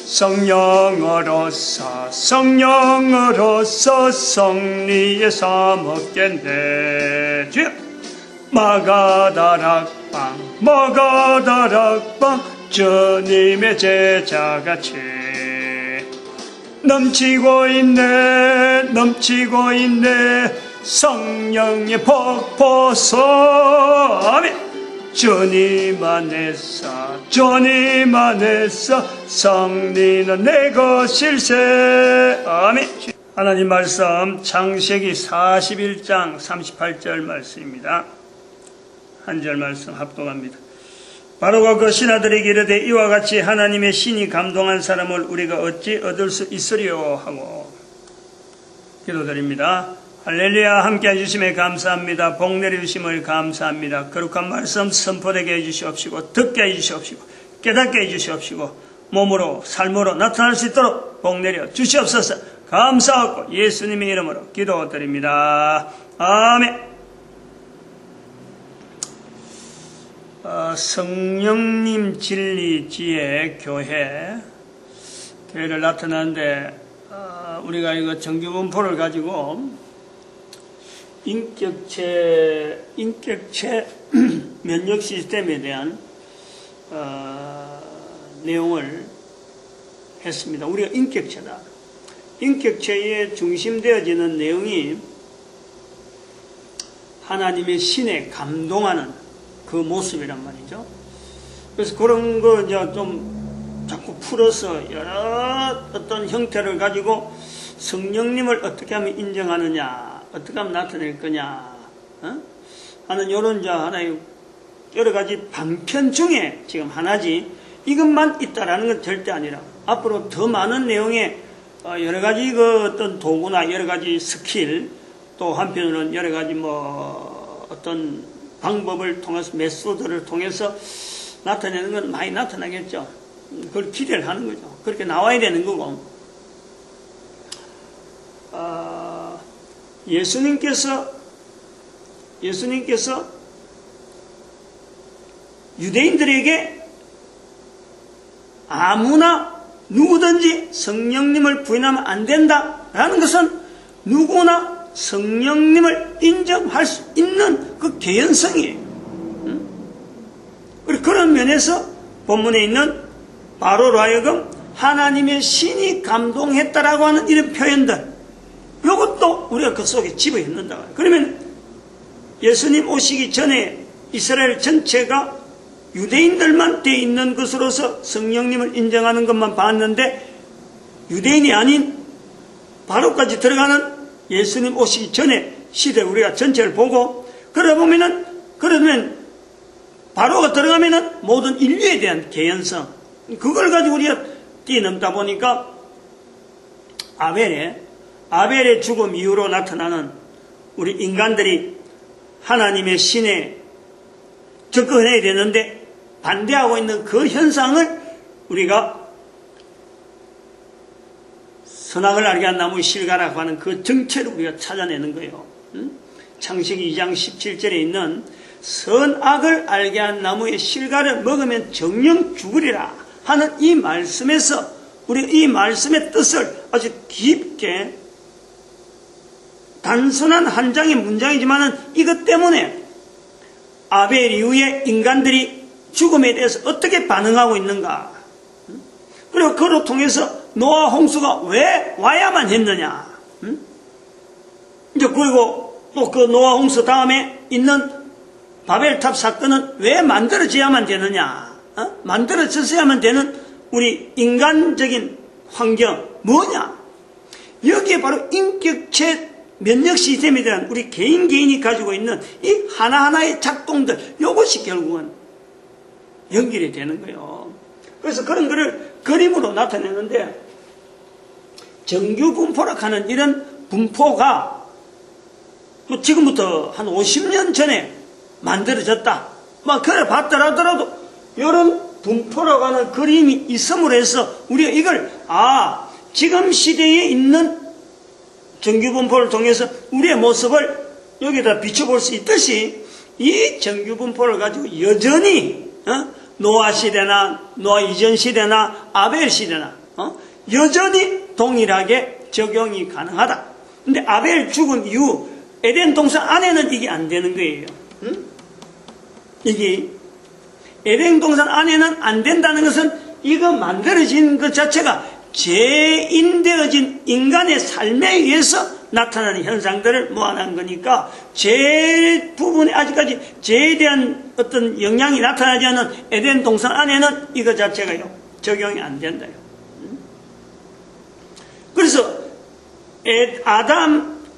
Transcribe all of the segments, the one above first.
성령으로서 성리에 사먹겠네. 주여. 마가다락방 주님의 제자같이 넘치고 있네 성령의 폭포수. 아멘. 주님 안에서 성리는 내 것일세. 아멘. 하나님 말씀 창세기 41장 38절 말씀입니다. 한 절 말씀 합독합니다. 바로가 그 신하들에게 이르되 이와 같이 하나님의 신이 감동한 사람을 우리가 어찌 얻을 수 있으리요 하고 기도드립니다. 할렐루야. 함께 해주심에 감사합니다. 복 내려주심을 감사합니다. 거룩한 말씀 선포되게 해주시옵시고 듣게 해주시옵시고 깨닫게 해주시옵시고 몸으로 삶으로 나타날 수 있도록 복 내려 주시옵소서. 감사하고 예수님의 이름으로 기도드립니다. 아멘. 성령님 진리지혜 교회를 나타나는데 우리가 이거 정규분포를 가지고 인격체 면역 시스템에 대한 내용을 했습니다. 우리가 인격체다. 인격체에 중심되어지는 내용이 하나님의 신에 감동하는 그 모습이란 말이죠. 그래서 그런 거 이제 좀 자꾸 풀어서 여러 어떤 형태를 가지고 성령님을 어떻게 하면 인정하느냐, 어떻게 하면 나타낼 거냐, 하는 이런 하나의 여러 가지 방편 중에 지금 하나지 이것만 있다라는 건 절대 아니라 앞으로 더 많은 내용의 여러 가지 그 어떤 도구나 여러 가지 스킬 또 한편으로는 여러 가지 어떤 방법을 통해서 메소드를 통해서 나타내는 건 많이 나타나겠죠. 그걸 기대를 하는 거죠. 그렇게 나와야 되는 거고 예수님께서 유대인들에게 아무나 누구든지 성령님을 부인하면 안 된다라는 것은 누구나 성령님을 인정할 수 있는 그 개연성이에요. 그런 면에서 본문에 있는 바로로 하여금 하나님의 신이 감동했다라고 하는 이런 표현들, 이것도 우리가 그 속에 집어넣는다. 그러면 예수님 오시기 전에 이스라엘 전체가 유대인들만 돼 있는 것으로서 성령님을 인정하는 것만 봤는데 유대인이 아닌 바로까지 들어가는 예수님 오시기 전에 시대 우리가 전체를 보고 그러면 바로가 들어가면은 모든 인류에 대한 개연성 그걸 가지고 우리가 뛰어넘다 보니까 아벨의 죽음 이후로 나타나는 우리 인간들이 하나님의 신에 접근해야 되는데 반대하고 있는 그 현상을 우리가 선악을 알게 한 나무의 실과라고 하는 그 정체를 우리가 찾아내는 거예요. 창세기 2장 17절에 있는 선악을 알게 한 나무의 실과를 먹으면 정령 죽으리라 하는 이 말씀에서 우리 이 말씀의 뜻을 아주 깊게 단순한 한 장의 문장이지만은 이것 때문에 아벨 이후에 인간들이 죽음에 대해서 어떻게 반응하고 있는가, 그리고 그로 통해서 노아 홍수가 왜 와야만 했느냐, 이제 그리고 또 그 노아 홍수 다음에 있는 바벨탑 사건은 왜 만들어져야만 되느냐, 만들어졌어야만 되는 우리 인간적인 환경 뭐냐, 여기에 바로 인격체 면역 시스템에 대한 우리 개인이 가지고 있는 이 하나하나의 작동들, 이것이 결국은 연결이 되는 거예요. 그래서 그런 거를 그림으로 나타내는데, 정규분포라 하는 이런 분포가 또 지금부터 한 50년 전에 만들어졌다, 그래 봤더라도 이런 분포라고 하는 그림이 있음으로 해서 우리가 이걸 지금 시대에 있는 정규분포를 통해서 우리의 모습을 여기다 비춰볼 수 있듯이 이 정규분포를 가지고 여전히 노아 시대나 노아 이전 시대나 아벨 시대나 여전히 동일하게 적용이 가능하다. 근데 아벨 죽은 이후 에덴 동산 안에는 이게 안 되는 거예요. 이게 에덴 동산 안에는 안 된다는 것은 이거 만들어진 것 자체가 죄인되어진 인간의 삶에 의해서 나타나는 현상들을 모아놓은 거니까 죄 부분에 아직까지 죄에 대한 어떤 영향이 나타나지 않는 에덴 동산 안에는 이거 자체가요 적용이 안 된다요. 그래서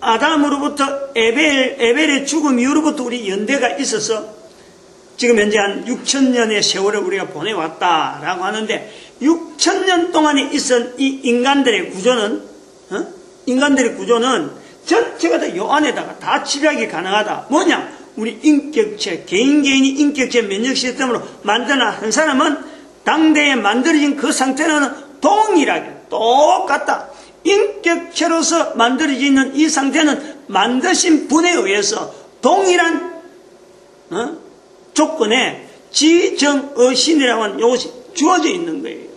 아담으로부터 에벨의 죽음 이후로부터 우리 연대가 있어서 지금 현재 한 6,000년의 세월을 우리가 보내왔다라고 하는데 6,000년 동안에 있은 이 인간들의 구조는 전체가 다 요 안에다가 다 집약이 가능하다. 뭐냐? 우리 인격체, 개인이 인격체 면역 시스템으로 만드는 한 사람은 당대에 만들어진 그 상태는 동일하게 똑같다. 인격체로서 만들어지는 이 상태는 만드신 분에 의해서 동일한 조건에 지정의신이라고 하는 요것이 주어져 있는 거예요.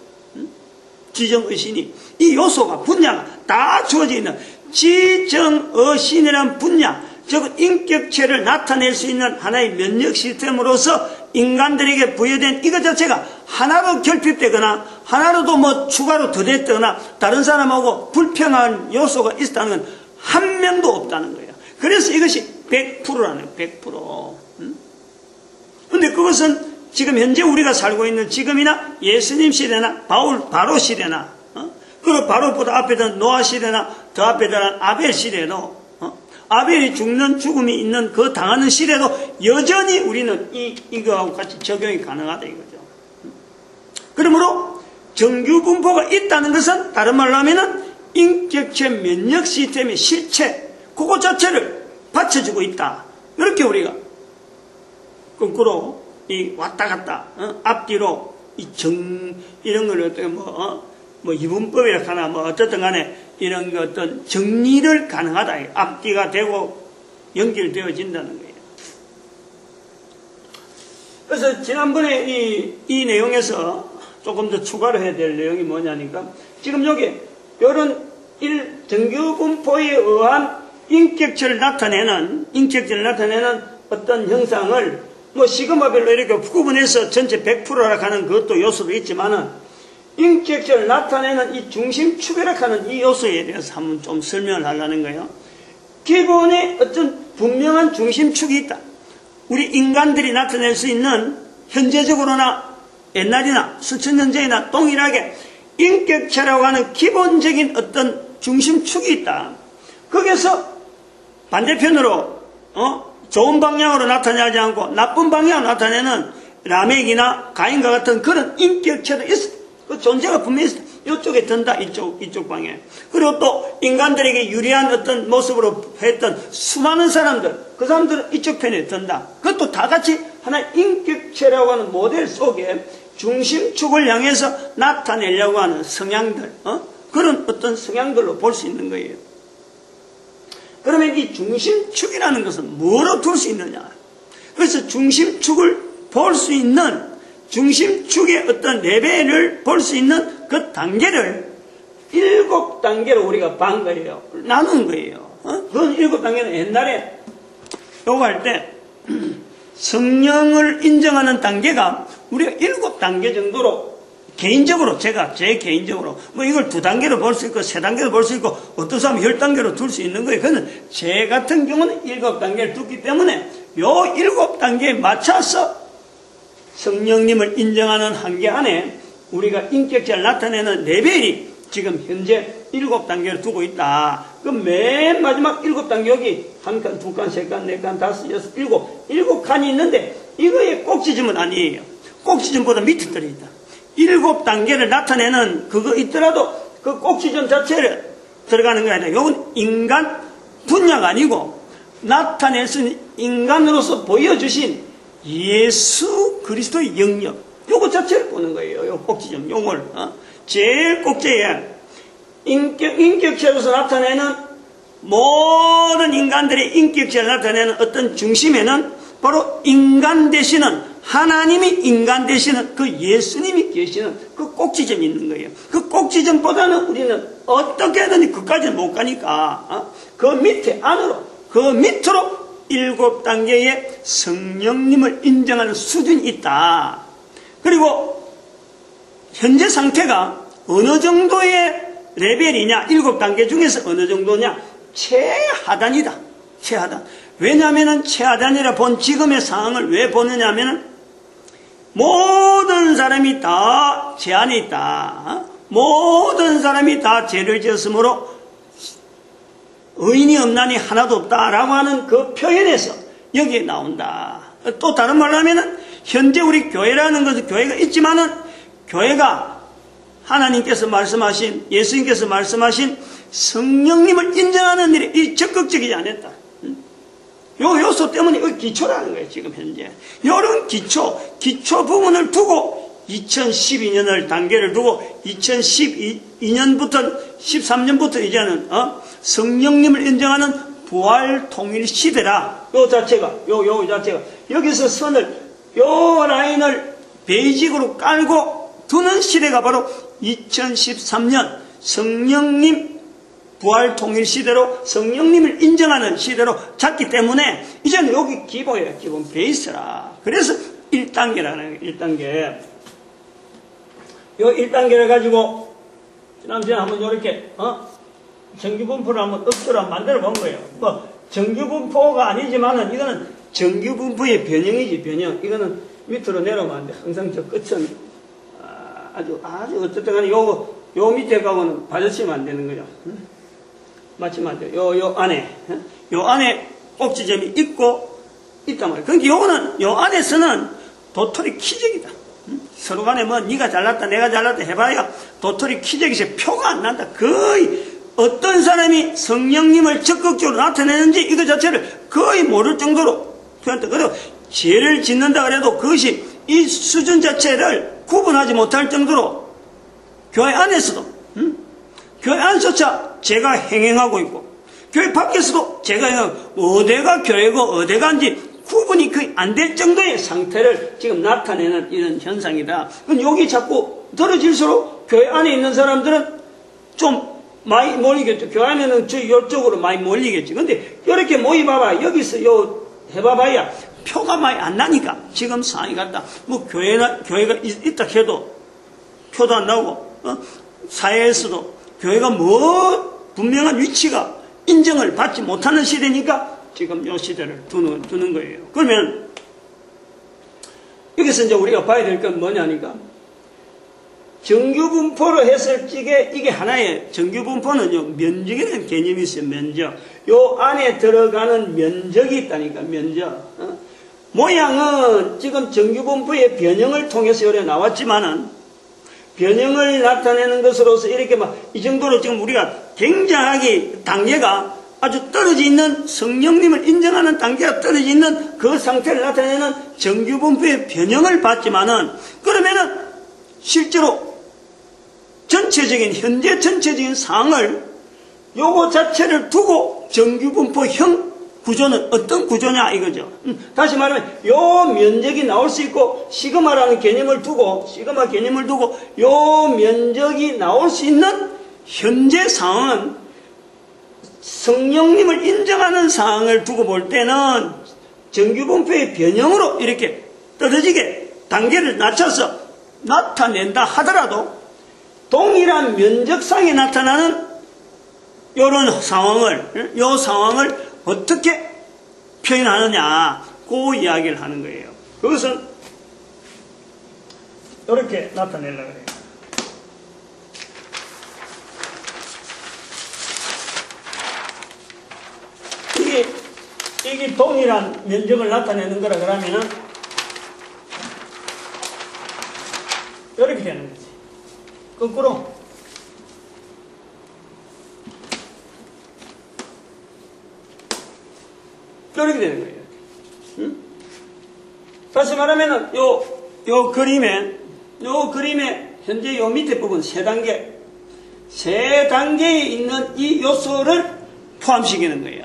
지정의신이 이 요소가 분야가 다 주어져 있는 지정의신이라는 분야, 즉 인격체를 나타낼 수 있는 하나의 면역 시스템으로서 인간들에게 부여된 이것 자체가 하나로 결핍되거나 하나로도 뭐 추가로 더 됐거나 다른 사람하고 불평한 요소가 있다는 건 한 명도 없다는 거예요. 그래서 이것이 100%라는 거예요. 100%. 근데 그것은 지금 현재 우리가 살고 있는 지금이나 예수님 시대나 바로 시대나 그리고 바로보다 앞에던 노아 시대나 더 앞에던 아벨 시대도 아벨이 죽는 죽음이 있는 그 당하는 시대도 여전히 우리는 이거하고 같이 적용이 가능하다 이거죠. 그러므로 정규 분포가 있다는 것은 다른 말로 하면은 인격체 면역 시스템의 실체 그거 자체를 받쳐주고 있다. 이렇게 우리가 거꾸로 왔다 갔다 앞뒤로 이런 걸 어떻게 뭐 이분법이라 하나 뭐 어쨌든 간에 이런 그 어떤 정리를 가능하다. 앞뒤가 되고 연결되어진다는 거예요. 그래서 지난번에 이 내용에서 조금 더 추가로 해야 될 내용이 뭐냐니까 지금 여기 이런 정규 분포에 의한 인격체를 나타내는 어떤 형상을 뭐 시그마별로 이렇게 구분해서 전체 100%라 하는 그것도 요소도 있지만은 인격체를 나타내는 이 중심축이라 하는 이 요소에 대해서 한번 좀 설명을 하려는 거예요. 기본에 어떤 분명한 중심축이 있다. 우리 인간들이 나타낼 수 있는 현재적으로나 옛날이나 수천 년 전이나 동일하게 인격체라고 하는 기본적인 어떤 중심축이 있다. 거기서 반대편으로 좋은 방향으로 나타나지 않고 나쁜 방향으로 나타내는 라멕이나 가인과 같은 그런 인격체도 있어. 그 존재가 분명히 있어. 이쪽에 든다. 이쪽 방에. 그리고 또 인간들에게 유리한 어떤 모습으로 했던 수많은 사람들, 그 사람들은 이쪽 편에 든다. 그것도 다 같이 하나의 인격체라고 하는 모델 속에 중심축을 향해서 나타내려고 하는 성향들, 그런 어떤 성향들로 볼 수 있는 거예요. 그러면 이 중심축이라는 것은 뭐로 둘 수 있느냐? 그래서 중심축을 볼 수 있는 중심축의 어떤 레벨을 볼 수 있는 그 단계를 7단계로 우리가 반 거예요. 나눈 거예요. 그건 7단계는 옛날에 요거 할 때 성령을 인정하는 단계가 우리가 7단계 정도로 개인적으로 제 개인적으로 뭐 이걸 2단계로 볼 수 있고 3단계로 볼 수 있고 어떤 사람은 10단계로 둘 수 있는 거예요. 그는 제 같은 경우는 7단계를 두기 때문에 요 7단계에 맞춰서 성령님을 인정하는 한계 안에 우리가 인격체를 나타내는 레벨이 지금 현재 7단계를 두고 있다. 그 맨 마지막 7단계 여기 1칸, 2칸, 3칸, 4칸, 5, 6, 7, 7칸이 있는데 이거의 꼭지점은 아니에요. 꼭지점보다 밑에 떨어있다. 7단계를 나타내는 그거 있더라도 그 꼭지점 자체를 들어가는 게 아니라 이건 인간 분야가 아니고 나타낼 수 있는 인간으로서 보여주신 예수 그리스도의 영역 요거 자체를 보는 거예요. 요 꼭지점 용을 제일 꼭지에 인격체로서 나타내는 모든 인간들의 인격체를 나타내는 어떤 중심에는 바로 인간 되시는 하나님이 인간 되시는 그 예수님이 계시는 그 꼭지점이 있는 거예요. 그 꼭지 꼭지점보다는 우리는 어떻게든 그까지는 못 가니까 그 밑에 안으로 그 밑으로 7단계의 성령님을 인정하는 수준이 있다. 그리고 현재 상태가 어느 정도의 레벨이냐, 7단계 중에서 어느 정도냐, 최하단이다. 최하단. 왜냐하면 최하단이라 본 지금의 상황을 왜 보느냐 하면 모든 사람이 다 죄 안에 있다. 모든 사람이 다 죄를 지었으므로 의인이 없나니 하나도 없다라고 하는 그 표현에서 여기에 나온다. 또 다른 말로 하면은 현재 우리 교회라는 것은 교회가 있지만은 교회가 하나님께서 말씀하신, 예수님께서 말씀하신 성령님을 인정하는 일이 적극적이지 않았다. 요 요소 때문에 기초라는 거예요, 지금 현재. 요런 기초 부분을 두고 2012년을 단계를 두고 2012년부터 13년부터 이제는 성령님을 인정하는 부활 통일 시대라. 요 자체가 여기서 선을 요 라인을 베이직으로 깔고 두는 시대가 바로 2013년 성령님 부활 통일 시대로 성령님을 인정하는 시대로 잡기 때문에 이제는 여기 기본이에요. 기본 베이스라. 그래서 1단계라는 거예요. 1단계. 요 1단계를 가지고 지난주에 한번 이렇게 정규분포를 한번 억수로 만들어 본 거예요. 뭐 정규분포가 아니지만은 이거는 정규분포의 변형이지, 변형. 이거는 밑으로 내려오면 안 돼. 항상 저 끝은 아주 어쨌든 간에 요 밑에 가고는 받으시면 안 되는 거죠. 맞지면 안 돼요. 요 안에 꼭지점이 있고 있단 말이에요. 그러니까 요거는 요 안에서는 도토리 키적이다. 서로 간에 뭐 네가 잘났다 내가 잘났다 해봐야 도토리 키적이지 표가 안 난다. 거의 어떤 사람이 성령님을 적극적으로 나타내는지 이거 자체를 거의 모를 정도로 표현한다. 그리고 죄를 짓는다 그래도 그것이 이 수준 자체를 구분하지 못할 정도로 교회 안에서도 교회 안에서조차 죄가 행행하고 있고 교회 밖에서도 죄가 행행하고 어디가 교회고 어디가 인지 구분이 거의 안 될 정도의 상태를 지금 나타내는 이런 현상이다. 그럼 여기 자꾸 떨어질수록 교회 안에 있는 사람들은 좀 많이 몰리겠죠. 교회 안에는 이쪽으로 많이 몰리겠지. 근데 이렇게 모이봐봐. 여기서 해봐봐야 표가 많이 안 나니까 지금 상황이 같다. 뭐 교회가 있다 해도 표도 안 나오고 사회에서도 교회가 뭐 분명한 위치가 인정을 받지 못하는 시대니까 지금 이 시대를 두는 거예요. 그러면 여기서 이제 우리가 봐야 될 건 뭐냐니까 정규분포로 했을 적에 이게 하나의 정규분포는요 면적이라는 개념이 있어요. 면적. 요 안에 들어가는 면적이 있다니까 면적. 모양은 지금 정규분포의 변형을 통해서 요래 나왔지만은 변형을 나타내는 것으로서 이렇게 막 이 정도로 지금 우리가 굉장하게 단계가 아주 떨어져 있는 성령님을 인정하는 단계가 떨어져 있는 그 상태를 나타내는 정규분포의 변형을 봤지만은 그러면은 실제로 현재 전체적인 상황을 요거 자체를 두고 정규분포형 구조는 어떤 구조냐 이거죠. 다시 말하면 요 면적이 나올 수 있고 시그마라는 개념을 두고 요 면적이 나올 수 있는 현재 상황은 성령님을 인정하는 상황을 두고 볼 때는 정규분포의 변형으로 이렇게 떨어지게 단계를 낮춰서 나타낸다 하더라도 동일한 면적상에 나타나는 요런 상황을 요 상황을 어떻게 표현하느냐 그 이야기를 하는 거예요. 그것은 이렇게 나타내려고 해요. 이게 동일한 면적을 나타내는 거라 그러면은 이렇게 되는 거지. 거꾸로 이렇게 되는 거예요. 응? 다시 말하면은 요 그림에 현재 요 밑에 부분 세 단계에 있는 이 요소를 포함시키는 거예요.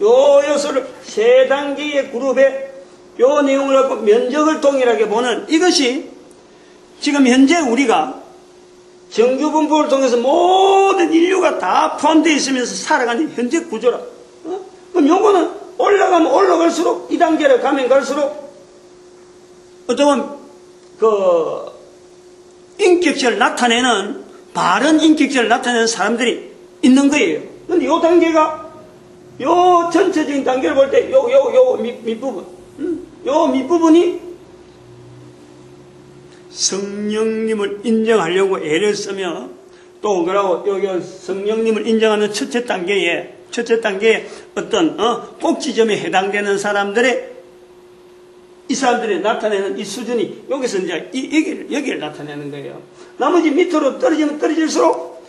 요 요소를 세 단계의 그룹에 요 내용을 갖고 면적을 동일하게 보는 이것이 지금 현재 우리가 정규분포를 통해서 모든 인류가 다 포함되어 있으면서 살아가는 현재 구조라. 그럼 요거는 올라가면 올라갈수록, 2단계를 가면 갈수록, 어쩌면, 인격체를 나타내는, 바른 인격체를 나타내는 사람들이 있는 거예요. 근데 요 단계가, 요 전체적인 단계를 볼 때, 요 밑부분, 요 밑부분이 성령님을 인정하려고 애를 쓰며, 또, 그러고, 여기 성령님을 인정하는 첫째 단계에 어떤, 꼭지점에 해당되는 사람들의, 이 사람들이 나타내는 이 수준이, 여기서 이제, 여기를 나타내는 거예요. 나머지 밑으로 떨어지면 떨어질수록,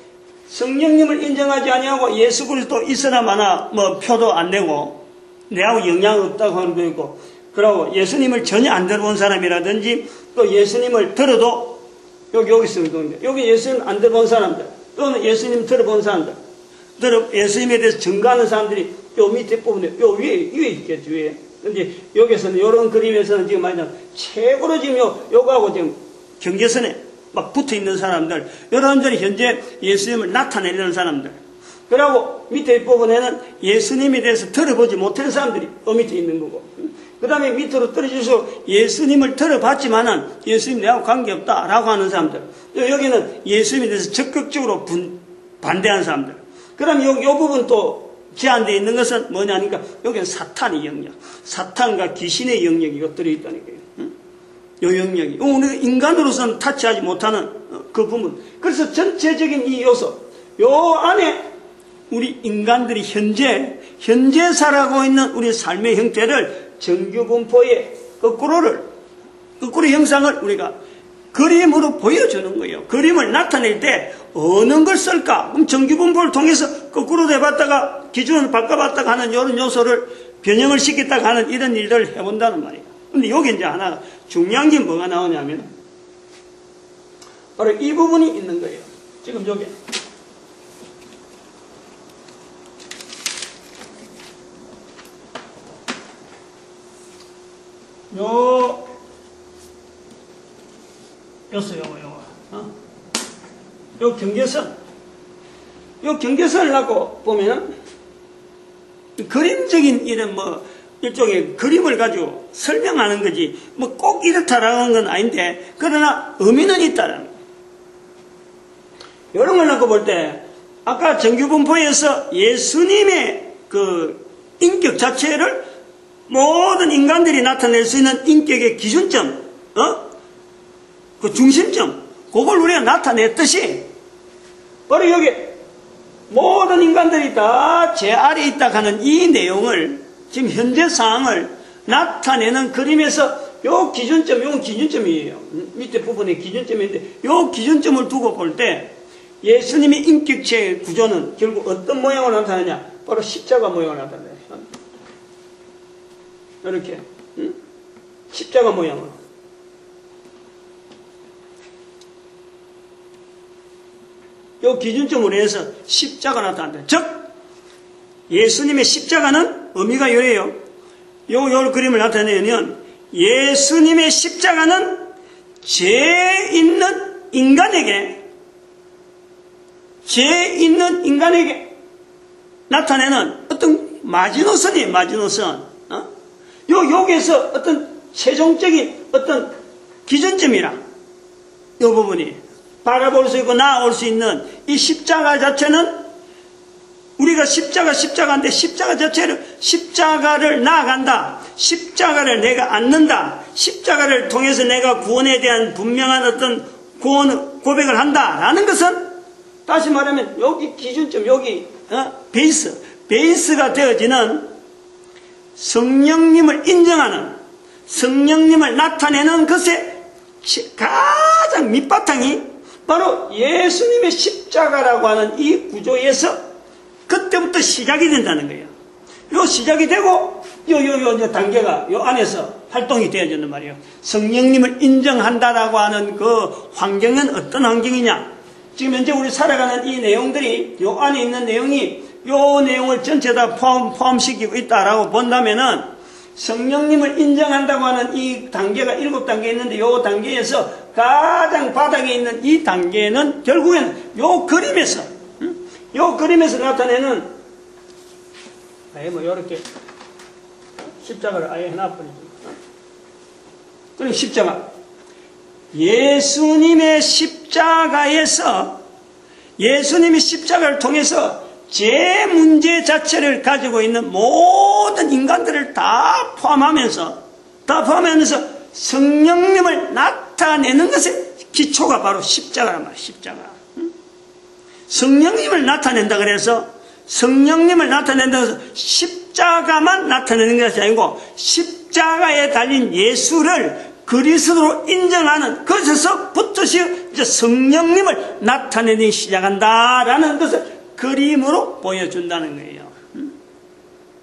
성령님을 인정하지 아니하고 예수 그리스도 있으나 마나, 표도 안 내고, 내하고 영향 없다고 하는 거 있고, 그러고 예수님을 전혀 안 들어본 사람이라든지, 또 예수님을 들어도, 여기서 여기 예수님 안 들어본 사람들, 또는 예수님 들어본 사람들, 예수님에 대해서 증거하는 사람들이 요 밑에 부분에, 요 위에 있겠죠, 위에. 근데 여기서는, 요런 그림에서는 지금 말하자면, 최고로 지금 요거하고 지금 경계선에 막 붙어 있는 사람들, 여러분들이 현재 예수님을 나타내려는 사람들. 그리고 밑에 부분에는 예수님에 대해서 들어보지 못하는 사람들이 요 밑에 있는 거고. 그 다음에 밑으로 떨어질수록 예수님을 들어봤지만은 예수님 내하고 관계없다라고 하는 사람들. 여기는 예수님에 대해서 적극적으로 반대하는 사람들. 그 다음에 요 부분 또 제한되어 있는 것은 뭐냐니까 여기는 사탄의 영역. 사탄과 귀신의 영역이 들어있다는 거예요. 요 영역이. 우리가 인간으로서는 타치하지 못하는 그 부분. 그래서 전체적인 이 요소, 요 안에 우리 인간들이 현재 살아가고 있는 우리 삶의 형태를 정규분포의 거꾸로 형상을 우리가 그림으로 보여주는 거예요. 그림을 나타낼 때 어느 걸 쓸까? 그럼 정규분포를 통해서 거꾸로 해봤다가 기준을 바꿔봤다가 하는 이런 요소를 변형을 시켰다가 하는 이런 일들을 해본다는 말이에요. 근데 여기 이제 하나 중요한 게 뭐가 나오냐면 바로 이 부분이 있는 거예요. 지금 여기. 요 경계선을 갖고 보면은, 그림적인 이런 일종의 그림을 가지고 설명하는 거지, 꼭 이렇다라는 건 아닌데, 그러나 의미는 있다라는 거예요. 이런 걸 갖고 볼 때, 아까 정규분포에서 예수님의 그 인격 자체를 모든 인간들이 나타낼 수 있는 인격의 기준점, 그 중심점, 그걸 우리가 나타냈듯이, 바로 여기 모든 인간들이 다 제 아래에 있다 하는 이 내용을, 지금 현재 상황을 나타내는 그림에서 요 기준점, 요 기준점이에요. 밑에 부분에 기준점인데, 요 기준점을 두고 볼 때 예수님의 인격체의 구조는 결국 어떤 모양으로 나타나냐? 바로 십자가 모양으로 나타나요. 이렇게 십자가 모양으로. 요 기준점으로 해서 십자가 나타난다. 즉 예수님의 십자가는 의미가 이래요. 요 그림을 나타내면 예수님의 십자가는 죄 있는 인간에게 나타내는 어떤 마지노선이에요. 마지노선. 여기에서 어떤 최종적인 어떤 기준점이라, 이 부분이 바라볼 수 있고 나아올 수 있는 이 십자가 자체는, 우리가 십자가인데 십자가 자체를, 십자가를 나아간다, 십자가를 내가 안는다, 십자가를 통해서 내가 구원에 대한 분명한 어떤 고백을 한다라는 것은, 다시 말하면 여기 기준점, 여기 베이스가 되어지는 성령님을 인정하는, 성령님을 나타내는 것의 가장 밑바탕이 바로 예수님의 십자가라고 하는 이 구조에서 그때부터 시작이 된다는 거예요. 요 시작이 되고 요 단계가 요 안에서 활동이 되어지는 말이에요. 성령님을 인정한다라고 하는 그 환경은 어떤 환경이냐? 지금 현재 우리 살아가는 이 내용들이, 요 안에 있는 내용이 요 내용을 전체 다 포함시키고 있다라고 본다면은, 성령님을 인정한다고 하는 이 단계가 7단계 있는데, 요 단계에서 가장 바닥에 있는 이 단계는 결국에는 요 그림에서 나타내는, 아예 뭐 요렇게 십자가를 아예 해놔버리죠. 그리고 십자가, 예수님의 십자가를 통해서 제 문제 자체를 가지고 있는 모든 인간들을 다 포함하면서 성령님을 나타내는 것의 기초가 바로 십자가란 말이에요. 십자가. 성령님을 나타낸다 그래서 십자가만 나타내는 것이 아니고, 십자가에 달린 예수를 그리스도로 인정하는 것에서부터 이제 성령님을 나타내기 시작한다라는 것을 그림으로 보여준다는 거예요.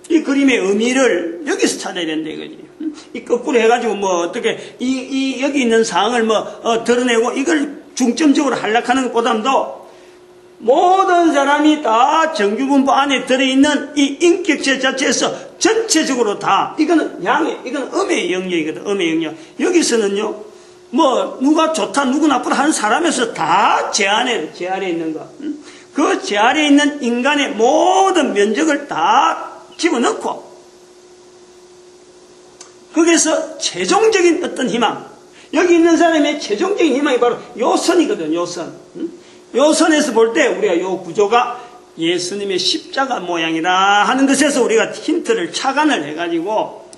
이 그림의 의미를 여기서 찾아야 된다 이거지. 이 거꾸로 해가지고 뭐 어떻게 여기 있는 사항을 드러내고 이걸 중점적으로 하려는 것보다도 모든 사람이 다 정규분포 안에 들어있는 이 인격체 자체에서 전체적으로 다, 이거는 음의 영역이거든, 음의 영역. 여기서는요, 누가 좋다, 누구 나쁘다 하는 사람에서 다 제 안에 있는 거. 그 제 아래에 있는 인간의 모든 면적을 다 집어넣고, 거기에서 최종적인 어떤 희망, 여기 있는 사람의 최종적인 희망이 바로 요 선이거든, 요 선. 요 선에서 볼 때 우리가 요 구조가 예수님의 십자가 모양이다 하는 것에서 우리가 힌트를 착안을 해가지고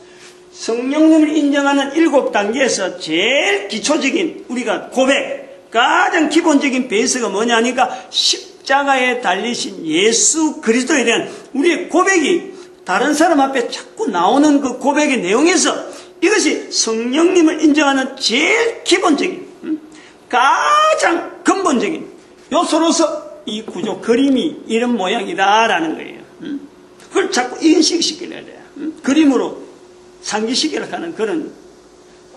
성령님을 인정하는 7단계에서 제일 기초적인 우리가 고백, 가장 기본적인 베이스가 뭐냐 하니까 십자가에 달리신 예수 그리스도에 대한 우리의 고백이 다른 사람 앞에 자꾸 나오는 그 고백의 내용에서 이것이 성령님을 인정하는 제일 기본적인, 가장 근본적인 요소로서 이 구조, 그림이 이런 모양이다라는 거예요. 그걸 자꾸 인식시켜야 돼요. 그림으로 상기시키려고 하는 그런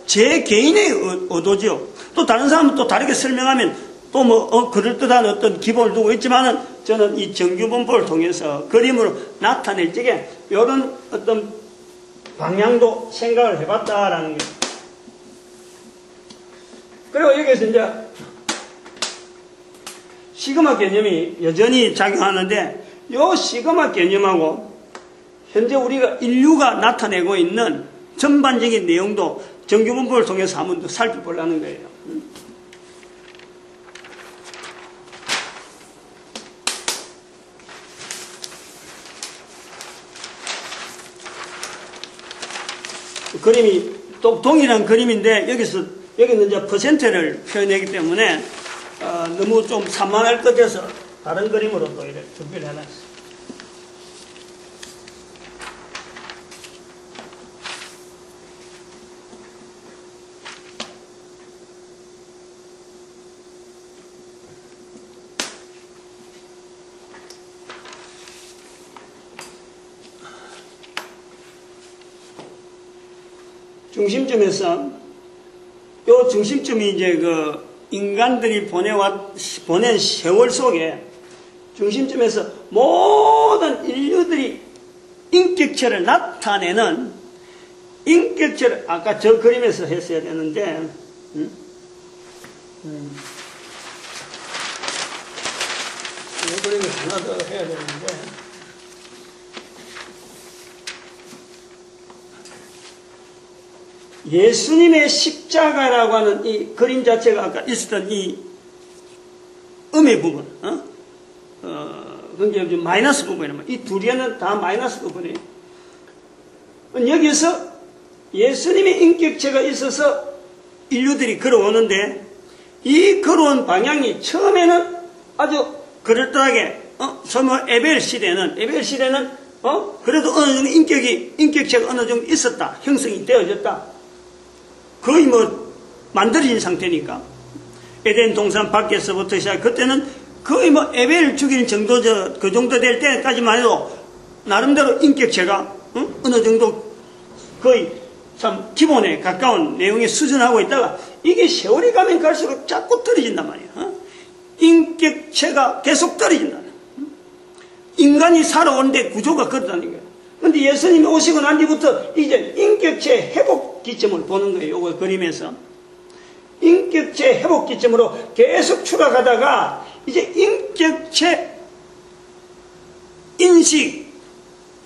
제 개인의 의도죠. 또 다른 사람은 또 다르게 설명하면 또 그럴듯한 어떤 기본을 두고 있지만은 저는 이 정규분포를 통해서 그림으로 나타낼 적에 이런 어떤 방향도 생각을 해봤다라는 거예요. 그리고 여기에서 이제 시그마 개념이 여전히 작용하는데, 이 시그마 개념하고 현재 우리가 인류가 나타내고 있는 전반적인 내용도 정규분포를 통해서 한번 더 살펴보려는 거예요. 그림이 또 동일한 그림인데 여기는 이제 퍼센트를 표현하기 때문에 너무 좀 산만할 것 같아서 다른 그림으로 또 이렇게 준비를 해놨어요. 중심점에서 요 중심점이 이제 인간들이 보낸 세월 속에 중심점에서 모든 인류들이 인격체를 나타내는 인격체를 아까 저 그림에서 했어야 되는데, 이 그림을 하나 더 해야 되는데, 예수님의 십자가라고 하는 이 그림 자체가 아까 있었던 이 음의 부분, 그게 마이너스 부분이란 말이에요. 이 둘에는 다 마이너스 부분이에요. 여기서 예수님의 인격체가 있어서 인류들이 걸어오는데, 이 걸어온 방향이 처음에는 아주 그럴듯하게, 에벨 시대는, 그래도 어느 정도 인격체가 어느 정도 있었다. 형성이 되어졌다. 거의 만들어진 상태니까. 에덴 동산 밖에서부터 시작, 그때는 거의 에벨 죽이는 정도, 그 정도 될 때까지만 해도, 나름대로 인격체가, 어느 정도 거의 참 기본에 가까운 내용에 수준하고 있다가, 이게 세월이 가면 갈수록 자꾸 떨어진단 말이야. 인격체가 계속 떨어진다. 인간이 살아오는데 구조가 그렇다는 거야. 근데 예수님이 오시고 난 뒤부터 이제 인격체 회복 기점을 보는 거예요. 요거 그림에서. 인격체 회복 기점으로 계속 추락하다가 이제 인격체 인식,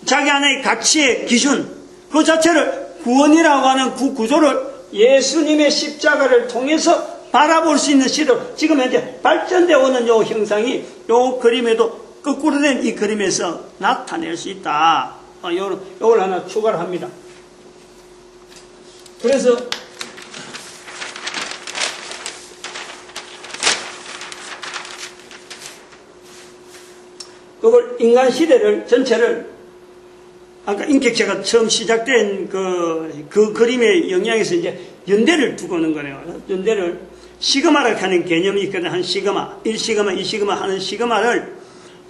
자기 안의 가치의 기준, 그 자체를 구원이라고 하는 그 구조를 예수님의 십자가를 통해서 바라볼 수 있는 시대로 지금 현재 발전되어 오는 요 형상이 요 그림에도 거꾸로 된 이 그림에서 나타낼 수 있다. 요걸 하나 추가를 합니다. 그래서 그걸 인간 시대를 전체를 아까 인격체가 처음 시작된 그 그림의 영향에서 이제 연대를 두고 오는 거네요. 연대를 시그마라고 하는 개념이 있거든. 한 시그마, 1시그마, 2시그마 하는 시그마를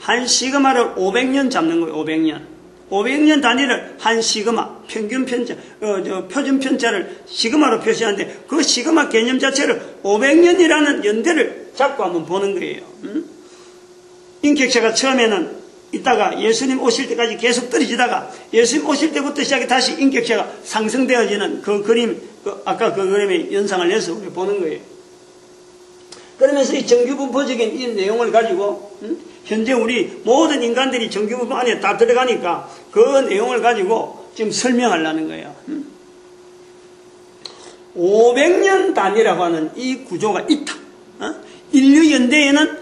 한 시그마를 500년 잡는 거예요. 500년. 500년 단위를 한 시그마, 평균 편자, 표준 편자를 시그마로 표시하는데 그 시그마 개념 자체를 500년이라는 연대를 잡고 한번 보는 거예요. 인격체가 처음에는 있다가 예수님 오실 때까지 계속 떨어지다가 예수님 오실 때부터 시작해 다시 인격체가 상승되어지는 그 그림, 아까 그 그림의 연상을 내서 우리 보는 거예요. 그러면서 이 정규분포적인 이 내용을 가지고 현재 우리 모든 인간들이 정규분포 안에 다 들어가니까 그 내용을 가지고 지금 설명하려는 거예요. 500년 단위라고 하는 이 구조가 있다. 인류 연대에는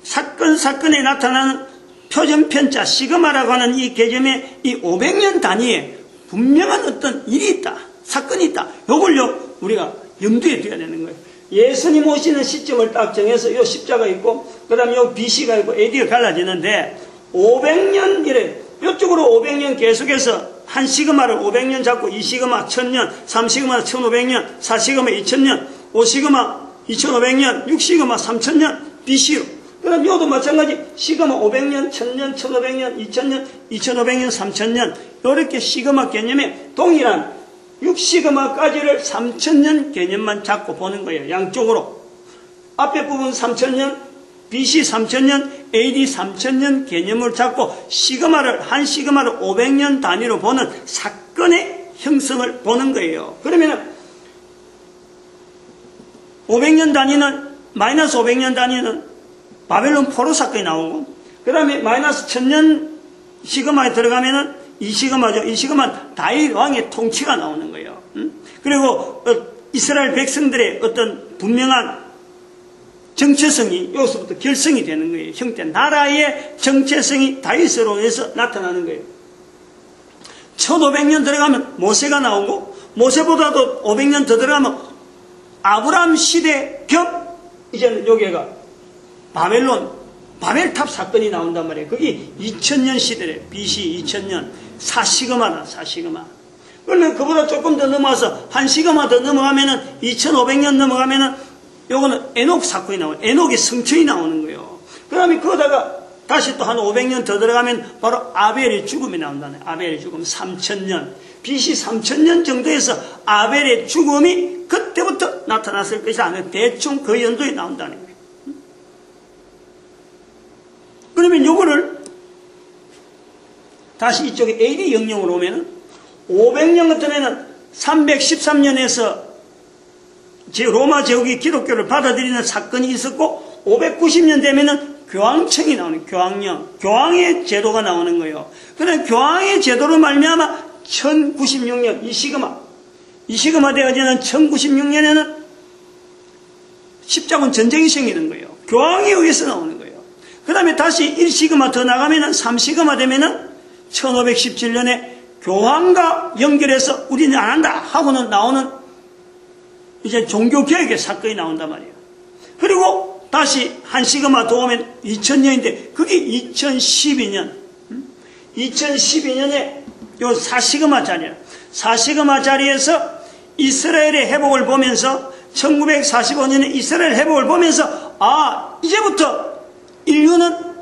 사건에 나타나는 표준편자 시그마라고 하는 이 개념의 이 500년 단위에 분명한 어떤 일이 있다. 사건이 있다. 이걸요 우리가 염두에 둬야 되는 거예요. 예수님 오시는 시점을 딱 정해서 요 십자가 있고 그 다음에 요 BC가 있고 AD가 갈라지는데 500년 이래 이쪽으로 500년 계속해서 한 시그마를 500년 잡고 2시그마 1000년 3시그마 1500년 4시그마 2000년 5시그마 2500년 6시그마 3000년 BC로 그럼 요도 마찬가지 시그마 500년 1000년 1500년 2000년 2500년 3000년 이렇게 시그마 개념에 동일한 6시그마까지를 3000년 개념만 잡고 보는 거예요. 양쪽으로. 앞에 부분 3000년, BC 3000년, AD 3000년 개념을 잡고 시그마를, 한 시그마를 500년 단위로 보는 사건의 형성을 보는 거예요. 그러면은 500년 단위는, 마이너스 500년 단위는 바벨론 포로 사건이 나오고, 그 다음에 마이너스 1000년 시그마에 들어가면은 이 시그마죠. 이 시그마는 다윗 왕의 통치가 나오는 거예요. 그리고 이스라엘 백성들의 어떤 분명한 정체성이 여기서부터 결성이 되는 거예요. 형태 나라의 정체성이 다윗으로 해서 나타나는 거예요. 1500년 들어가면 모세가 나오고 모세보다도 500년 더 들어가면 아브라함 시대 겸 이제는 여기가 바벨탑 사건이 나온단 말이에요. 그게 2000년 시대래. BC 2000년. 4시그마다 4시그마. 그러면 그보다 조금 더 넘어와서 한 시그마 더 넘어가면은 2500년 넘어가면은 요거는 에녹 사건이 나와요. 에녹의 성천이 나오는 거예요. 그 다음에 그러다가 다시 또 한 500년 더 들어가면 바로 아벨의 죽음이 나온다네. 아벨의 죽음 3000년. BC 3000년 정도에서 아벨의 죽음이 그때부터 나타났을 것이 아니라 대충 그 연도에 나온다는 거예요. 그러면 요거를 다시 이쪽에 AD 영역으로 오면은 500년 같으면은 313년에서 로마 제국이 기독교를 받아들이는 사건이 있었고 590년 되면은 교황청이 나오는 교황령, 교황의 제도가 나오는 거예요. 그래 교황의 제도로 말미암아 1096년 이 시그마 되어지는 1096년에는 십자군 전쟁이 생기는 거예요. 교황에 의해서 나오는 거예요. 그 다음에 다시 1시그마 더 나가면은 3시그마 되면은 1517년에 교황과 연결해서 우리는 안 한다 하고는 나오는 이제 종교개혁의 사건이 나온단 말이에요. 그리고 다시 한 시그마 더 오면 2000년인데 그게 2012년 2012년에 요 4시그마 자리야. 4시그마 자리에서 이스라엘의 회복을 보면서 1945년에 이스라엘 회복을 보면서 이제부터 인류는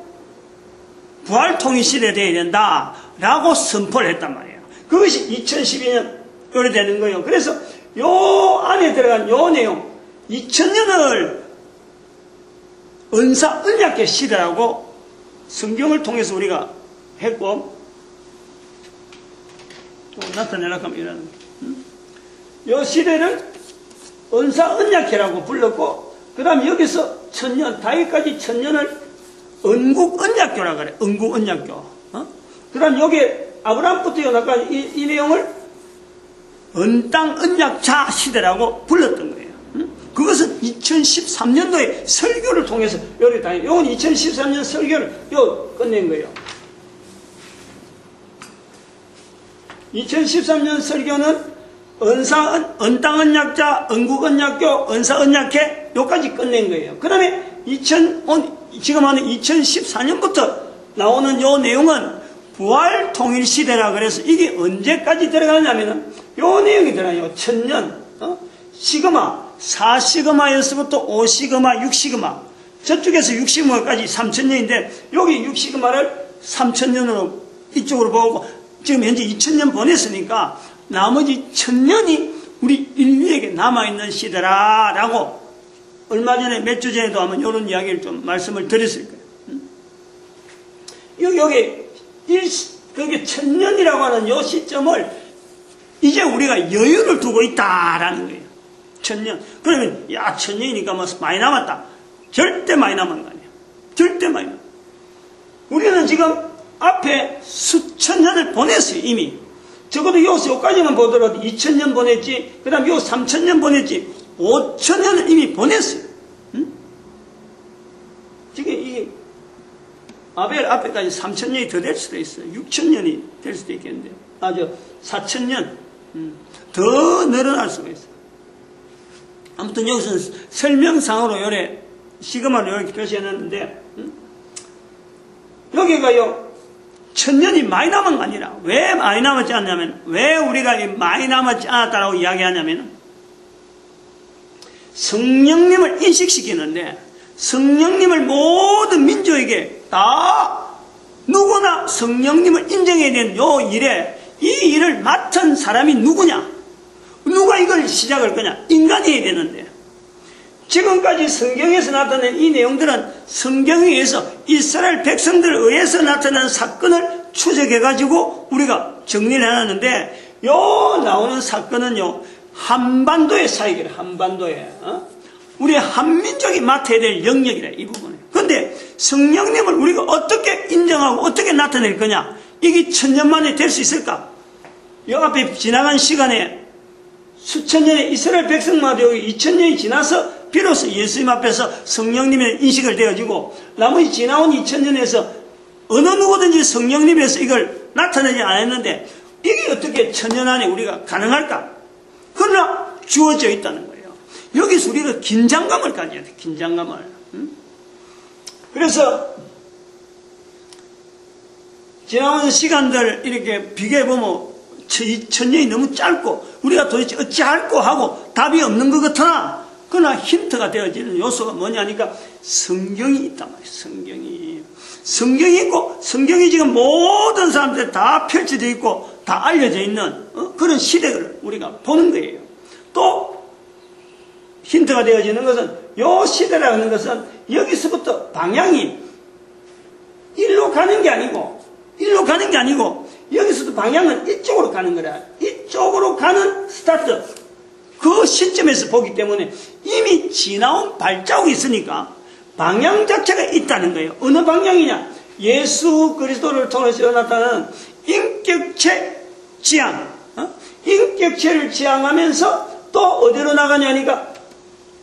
부활 통일시대 되어야 된다라고 선포를 했단 말이에요. 그것이 2012년 요래 되는 거예요. 그래서 요 안에 들어간 요 내용 2000년을 은사 언약의 시대라고 성경을 통해서 우리가 했고 나타내려고 하면 이러는 거예요. 이 시대를 은사 언약회라고 불렀고, 그 다음에 여기서 천년, 다윗까지 천년을 은국 언약교라고 그래. 은국 언약교. 그 다음 여기에 아브라함부터 여기까지 이 내용을 은땅 언약자 시대라고 불렀던 거예요. 그것은 2013년도에 설교를 통해서 요리 다니. 요건 2013년 설교를 끝낸 거예요. 2013년 설교는 은땅 언약자, 은국 언약교, 은사 언약회 요까지 끝낸 거예요. 그 다음에 지금 하는 2014년부터 나오는 요 내용은 부활 통일 시대라 그래서 이게 언제까지 들어가냐면은 요 내용이 들어가요. 천년, 시그마, 4시그마에서부터 5시그마, 6시그마. 저쪽에서 6시그마까지 3000년인데 여기 6시그마를 3000년으로 이쪽으로 보고 지금 현재 2000년 보냈으니까 나머지 1000년이 우리 인류에게 남아있는 시대라라고 얼마 전에 몇 주 전에도 한번 이런 이야기를 좀 말씀을 드렸을 거예요. 여기 그게 1000년이라고 하는 요 시점을 이제 우리가 여유를 두고 있다라는 거예요. 1000년. 그러면 1000년이니까 뭐 많이 남았다. 절대 많이 남은 거 아니에요. 절대 많이 남았다. 우리는 지금 앞에 수천 년을 보냈어요. 이미. 적어도 여기까지만 보더라도 2000년 보냈지, 그 다음 요 3000년 보냈지, 5000년을 이미 보냈어요. 응? 지금 이 아벨 앞에까지 3000년이 더 될 수도 있어요. 6000년이 될 수도 있겠는데, 4000년 더 늘어날 수가 있어요. 아무튼 여기서는 설명상으로 요래 시그마를 이렇게 표시해놨는데, 여기가요 1000년이 많이 남은 거 아니라, 왜 많이 남았지 않냐면, 왜 우리가 많이 남았지 않았다라고 이야기하냐면, 성령님을 인식시키는데, 성령님을 모든 민족에게 다 누구나 성령님을 인정해야 되는 요 일에, 이 일을 맡은 사람이 누구냐? 누가 이걸 시작할 거냐? 인간이 해야 되는데, 지금까지 성경에서 나타낸 이 내용들은 성경에 의해서 이스라엘 백성들에 의해서 나타난 사건을 추적해가지고 우리가 정리를 해놨는데, 요 나오는 사건은요, 한반도의 사역이래, 한반도에. 우리 한민족이 맡아야 될 영역이래, 이 부분에. 근데 성령님을 우리가 어떻게 인정하고 어떻게 나타낼 거냐? 이게 1000년 만에 될 수 있을까? 요 앞에 지나간 시간에 수천 년의 이스라엘 백성마다 2000년이 지나서 비로소 예수님 앞에서 성령님의 인식을 되어지고, 나머지 지나온 2000년에서 어느 누구든지 성령님에서 이걸 나타내지 않았는데, 이게 어떻게 1000년 안에 우리가 가능할까? 그러나 주어져 있다는 거예요. 여기서 우리가 긴장감을 가져야 돼, 긴장감을. 그래서 지나온 시간들 이렇게 비교해보면 2000년이 너무 짧고 우리가 도대체 어찌할꼬 하고 답이 없는 것 같으나, 그러나 힌트가 되어지는 요소가 뭐냐니까 성경이 있단 말이에요. 성경이 있고, 성경이 지금 모든 사람들 다 펼쳐져 있고 다 알려져 있는 그런 시대를 우리가 보는 거예요. 또 힌트가 되어지는 것은, 요 시대라는 것은 여기서부터 방향이 일로 가는 게 아니고 여기서도 방향은 이쪽으로 가는 거라. 이쪽으로 가는 스타트, 그 시점에서 보기 때문에 이미 지나온 발자국이 있으니까 방향 자체가 있다는 거예요. 어느 방향이냐? 예수 그리스도를 통해서 나타나는 인격체 지향, 인격체를 지향하면서 또 어디로 나가냐니까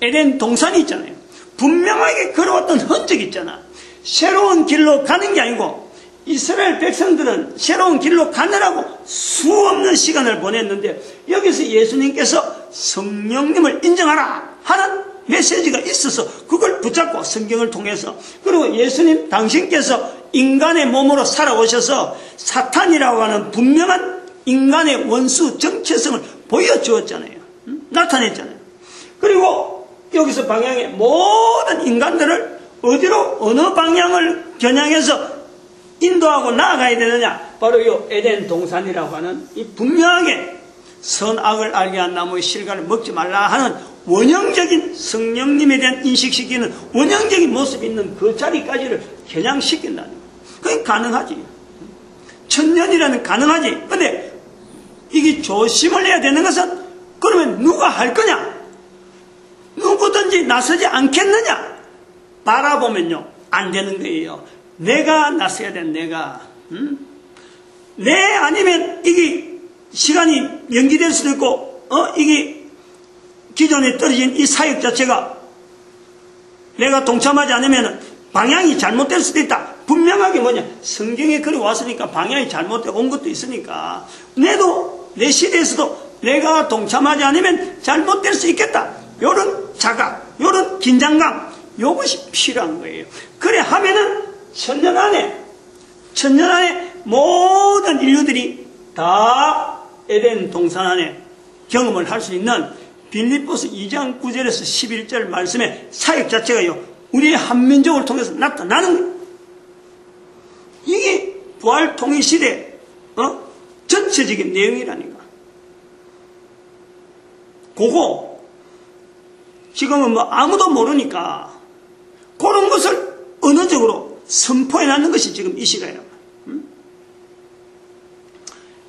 에덴 동산이 있잖아요. 분명하게 걸어왔던 흔적이 있잖아. 새로운 길로 가는 게 아니고, 이스라엘 백성들은 새로운 길로 가느라고 수없는 시간을 보냈는데, 여기서 예수님께서 성령님을 인정하라 하는 메시지가 있어서 그걸 붙잡고 성경을 통해서, 그리고 예수님 당신께서 인간의 몸으로 살아오셔서 사탄이라고 하는 분명한 인간의 원수 정체성을 보여주었잖아요. 나타냈잖아요. 그리고 여기서 방향에 모든 인간들을 어디로, 어느 방향을 겨냥해서 인도하고 나아가야 되느냐? 바로 이 에덴 동산이라고 하는 이 분명하게 선악을 알게 한 나무의 실과를 먹지 말라 하는 원형적인, 성령님에 대한 인식시키는 원형적인 모습이 있는 그 자리까지를 겨냥시킨다는 거예요. 그게 가능하지. 1000년이라는 가능하지. 근데 이게 조심을 해야 되는 것은 그러면 누가 할 거냐? 누구든지 나서지 않겠느냐? 바라보면요 안 되는 거예요. 내가 나서야 돼. 내가 내 아니면 이게 시간이 연기될 수도 있고 이게 기존에 떨어진 이 사역 자체가 내가 동참하지 않으면 방향이 잘못될 수도 있다. 분명하게 뭐냐 성경에 글이 왔으니까 방향이 잘못되어 온 것도 있으니까 내 시대에서도 내가 동참하지 않으면 잘못될 수 있겠다. 요런 자각, 요런 긴장감, 요것이 필요한 거예요. 그래 하면은 천년 안에 모든 인류들이 다 에덴 동산 안에 경험을 할 수 있는 빌립보서 2장 9절에서 11절 말씀의 사역 자체가요 우리의 한민족을 통해서 나타나는 거예요. 이게 부활 통일 시대 전체적인 내용이라니까. 그거 지금은 뭐 아무도 모르니까 그런 것을 언어적으로 선포해 놨는 것이 지금 이 시대예요.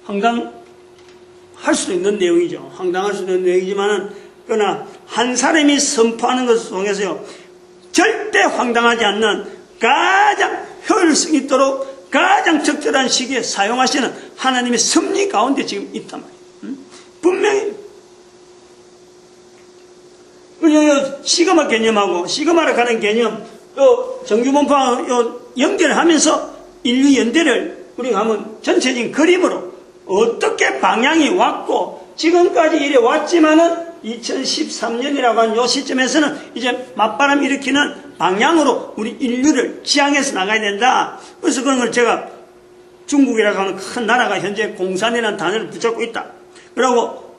황당할 수도 있는 내용이죠. 황당할 수도 있는 내용이지만은 그러나 한 사람이 선포하는 것을 통해서요 절대 황당하지 않는 가장 효율성 있도록 가장 적절한 시기에 사용하시는 하나님의 섭리 가운데 지금 있단 말이에요. 분명히 그리고 시그마 개념하고 시그마로 가는 개념 또 정규본파하고 연결하면서 인류 연대를 우리가 한번 전체적인 그림으로 어떻게 방향이 왔고 지금까지 이래 왔지만은 2013년이라고 하는 요 시점에서는 이제 맞바람 일으키는 방향으로 우리 인류를 지향해서 나가야 된다. 그래서 그런 걸 제가 중국이라고 하는 큰 나라가 현재 공산이라는 단어를 붙잡고 있다. 그리고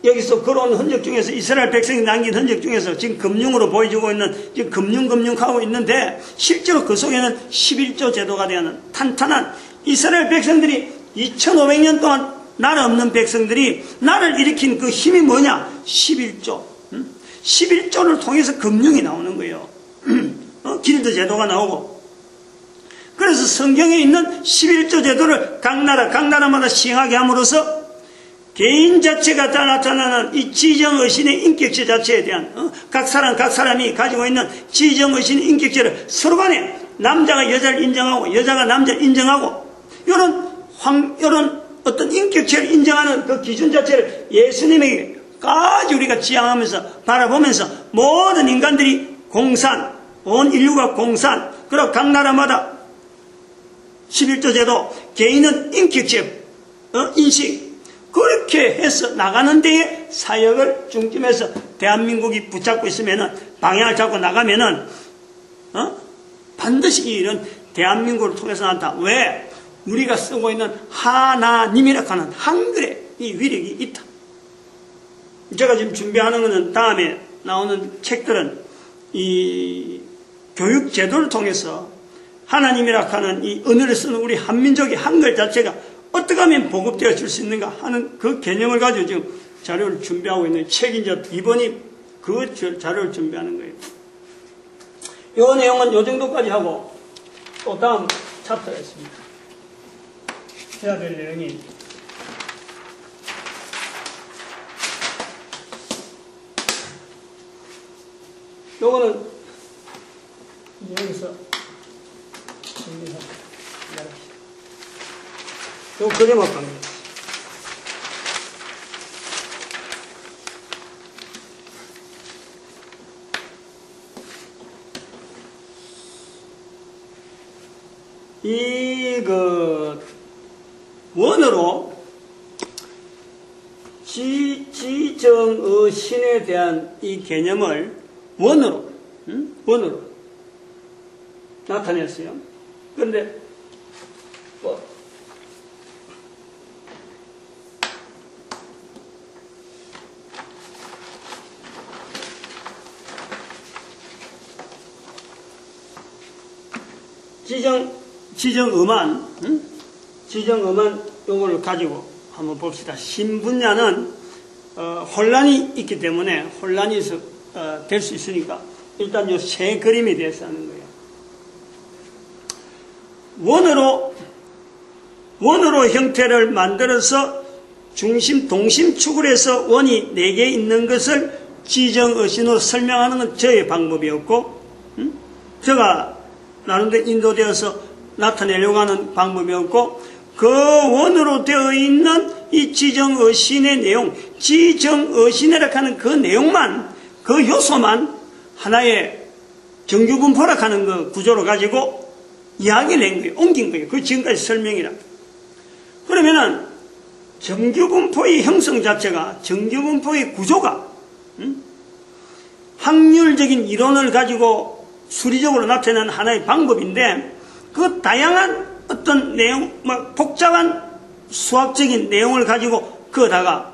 여기서 걸어온 흔적 중에서 이스라엘 백성이 남긴 흔적 중에서 지금 금융으로 보여주고 있는 지금 금융하고 있는데 실제로 그 속에는 11조 제도가 되는 탄탄한 이스라엘 백성들이 2500년 동안 나라 없는 백성들이 나라를 일으킨 그 힘이 뭐냐? 11조. 11조를 통해서 금융이 나오는 거예요. 길드 제도가 나오고. 그래서 성경에 있는 11조 제도를 각 나라마다 시행하게 함으로써 개인 자체가 다 나타나는 이 지정의신의 인격체 자체에 대한 각 사람이 가지고 있는 지정의신의 인격체를 서로 간에 남자가 여자를 인정하고 여자가 남자를 인정하고 이런 어떤 인격체를 인정하는 그 기준 자체를 예수님에게까지 우리가 지향하면서 바라보면서 모든 인간들이 공산, 온 인류가 공산, 그리고 각 나라마다 11조 제도, 개인은 인격체, 인식, 그렇게 해서 나가는 데에 사역을 중점해서 대한민국이 붙잡고 있으면은 방향을 잡고 나가면은, 반드시 이런 대한민국을 통해서 나타. 왜? 우리가 쓰고 있는 하나님이라고 하는 한글의 이 위력이 있다. 제가 지금 준비하는 것은 다음에 나오는 책들은 이 교육 제도를 통해서 하나님이라고 하는 이 언어를 쓰는 우리 한민족의 한글 자체가 어떻게 하면 보급되어 줄 수 있는가 하는 그 개념을 가지고 지금 자료를 준비하고 있는 책이 이제 이번이 그 자료를 준비하는 거예요. 이 내용은 이 정도까지 하고 또 다음 챕터가 있습니다. 해야 될 내용이 요거는 여기서 정리합니다. 요 그림을 갑니다. 원어로 지정의신에 대한 이 개념을 원어로 나타냈어요. 그런데 지정음한 요거를 가지고 한번 봅시다. 신분야는 혼란이 있기 때문에 혼란이 될 수 있으니까 일단 요 세 그림에 대해서 하는 거예요. 원어로 형태를 만들어서 중심, 동심축을 해서 원이 4개 있는 것을 지정의신으로 설명하는 건 저의 방법이었고, 제가 나름대로 인도되어서 나타내려고 하는 방법이었고, 그 원으로 되어 있는 이 지정의신의 내용, 지정의신이라고 하는 그 내용만, 그 요소만 하나의 정규분포라 하는 그 구조로 가지고 이야기를 낸 거예요. 옮긴 거예요. 그 지금까지 설명이라. 그러면은 정규분포의 형성 자체가, 정규분포의 구조가 확률적인 이론을 가지고 수리적으로 나타내는 하나의 방법인데, 그 다양한 어떤 내용, 복잡한 수학적인 내용을 가지고 그거다가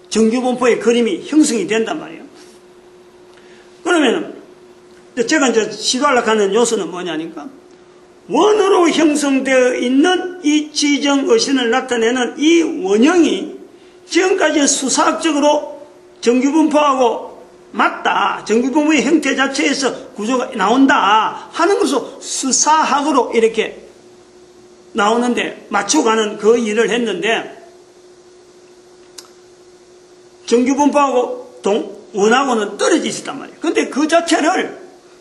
정규분포의 그림이 형성이 된단 말이에요. 그러면은 제가 이제 시도하려고 하는 요소는 뭐냐니까, 원으로 형성되어 있는 이 지정의신을 나타내는 이 원형이 지금까지 수사학적으로 정규분포하고 맞다, 정규분포의 형태 자체에서 구조가 나온다 하는 것으로 수사학으로 이렇게 나오는데 맞춰가는 그 일을 했는데, 정규분포하고 원하고는 떨어져 있었단 말이에요. 근데 그 자체를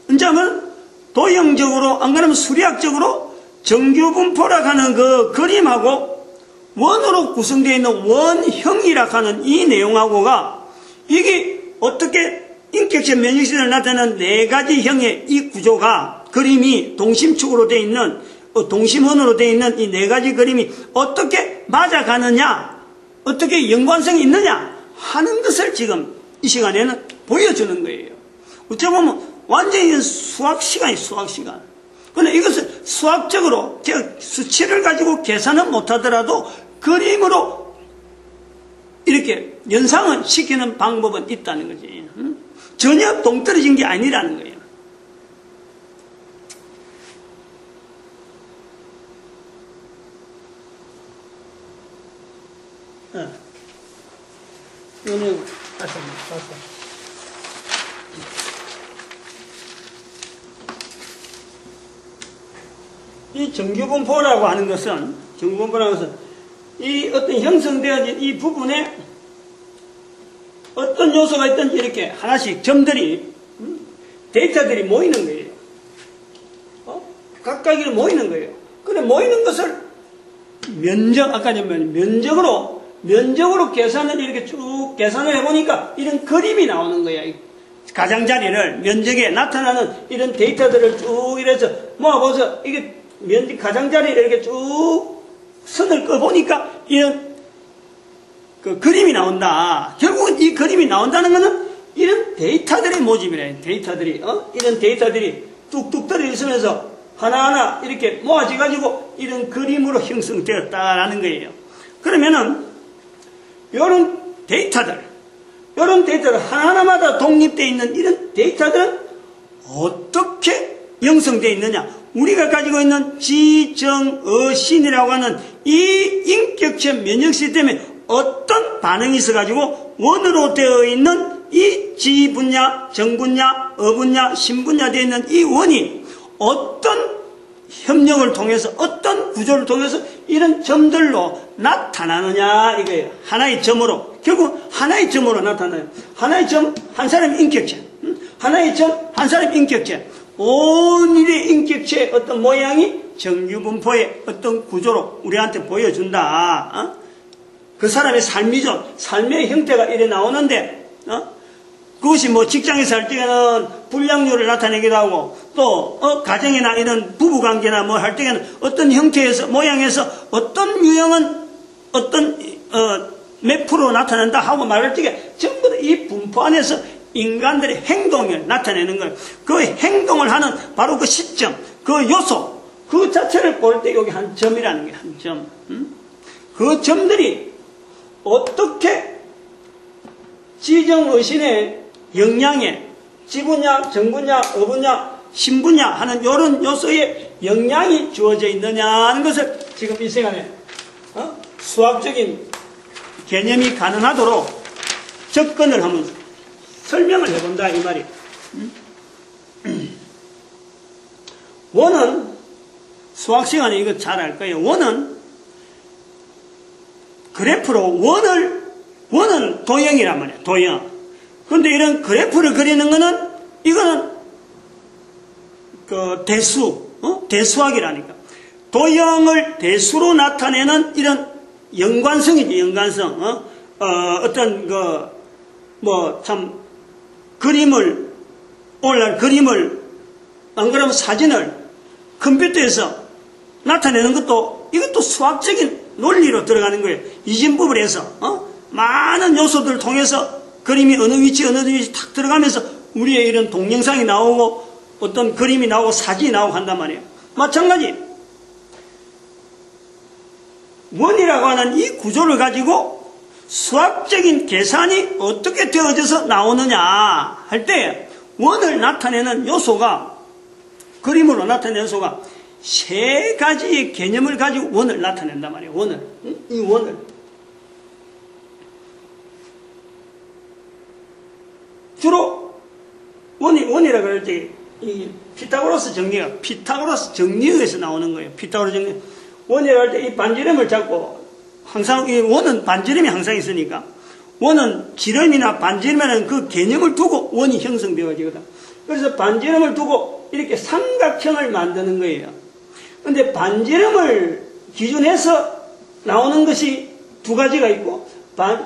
이제는 도형적으로, 안 그러면 수리학적으로 정규분포라고 하는 그 그림하고 원으로 구성되어 있는 원형이라고 하는 이 내용하고가 이게 어떻게 인격체 면역시를 나타내는 4가지 형의 이 구조가, 그림이 동심축으로 되어 있는, 동심원으로 되어 있는 이 4가지 그림이 어떻게 맞아가느냐, 어떻게 연관성이 있느냐 하는 것을 지금 이 시간에는 보여주는 거예요. 어찌 보면 완전히 수학 시간이 수학 시간. 그런데 이것을 수학적으로 수치를 가지고 계산은 못하더라도 그림으로 이렇게 연상을 시키는 방법은 있다는 거지. 전혀 동떨어진 게 아니라는 거예요. 이거는 다시 한번. 이 정규분포라고 하는 것은, 이 어떤 형성되어진 이 부분에 어떤 요소가 있든지 이렇게 하나씩 점들이, 데이터들이 모이는 거예요. 각각이 모이는 거예요. 그래, 모이는 것을 아까 면적으로 계산을 이렇게 쭉 계산을 해보니까 이런 그림이 나오는 거야. 가장자리를, 면적에 나타나는 이런 데이터들을 쭉 이래서 모아보서 이게 가장자리를 이렇게 쭉 선을 꺼보니까 이런 그 그림이 나온다. 결국은 이 그림이 나온다는 것은 이런 데이터들의 모집이래. 데이터들이, 이런 데이터들이 뚝뚝 떨어지면서 하나하나 이렇게 모아져가지고 이런 그림으로 형성되었다라는 거예요. 그러면은, 이런 데이터들 하나하나마다 독립되어 있는 이런 데이터들은 어떻게 형성되어 있느냐? 우리가 가지고 있는 지정의신이라고 하는 이 인격체 면역 시스템에 어떤 반응이 있어가지고 원으로 되어 있는 이 지분야, 정분야, 어분야, 신분야 되어 있는 이 원이 어떤 협력을 통해서, 어떤 구조를 통해서 이런 점들로 나타나느냐 이거예요. 하나의 점으로. 결국 하나의 점으로 나타나요. 하나의 점, 한 사람의 인격체. 하나의 점, 한 사람의 인격체. 온 일의 인격체의 어떤 모양이 정규분포의 어떤 구조로 우리한테 보여준다. 그 사람의 삶이죠. 삶의 형태가 이래 나오는데, 그것이 뭐 직장에서 할 때는 불량률을 나타내기도 하고, 또, 가정이나 이런 부부관계나 뭐 할 때는 어떤 형태에서, 모양에서 어떤 유형은 어떤, 몇 프로 나타난다 하고 말할 때 전부 다 이 분포 안에서 인간들의 행동을 나타내는 거예요. 그 행동을 하는 바로 그 시점, 그 요소, 그 자체를 볼 때 여기 한 점이라는 게 한 점. 그 점들이 어떻게 지정의신의 영향에 지분야, 정분야, 어분야, 신분야 하는 이런 요소에 영향이 주어져 있느냐 하는 것을 지금 이 시간에 수학적인 개념이 가능하도록 접근을 하면서 설명을 해본다 이 말이에요. 원은 수학 시간에 이거 잘 알 거예요. 원은 그래프로 원은 도형이란 말이에요. 도형. 근데 이런 그래프를 그리는 거는, 이거는 그 대수학이라니까. 도형을 대수로 나타내는 이런 연관성이지, 연관성. 어떤 그림을, 오늘날 그림을, 안 그러면 사진을 컴퓨터에서 나타내는 것도, 이것도 수학적인 논리로 들어가는 거예요. 이진법을 해서, 많은 요소들을 통해서 그림이 어느 위치 탁 들어가면서 우리의 이런 동영상이 나오고 어떤 그림이 나오고 사진이 나오고 한단 말이에요. 마찬가지. 원이라고 하는 이 구조를 가지고 수학적인 계산이 어떻게 되어져서 나오느냐 할 때 원을 나타내는 요소가, 그림으로 나타내는 요소가 세 가지의 개념을 가지고 원을 나타낸단 말이에요. 원을. 이 원을. 주로 원이라고 할 때 이 피타고라스 정리에서 나오는 거예요. 피타고라스 정리. 원이라고 할 때 이 반지름을 잡고 항상 이 원은 반지름이 항상 있으니까 원은 지름이나 반지름이라는 그 개념을 두고 원이 형성되어지거든. 그래서 반지름을 두고 이렇게 삼각형을 만드는 거예요. 근데 반지름을 기준해서 나오는 것이 두 가지가 있고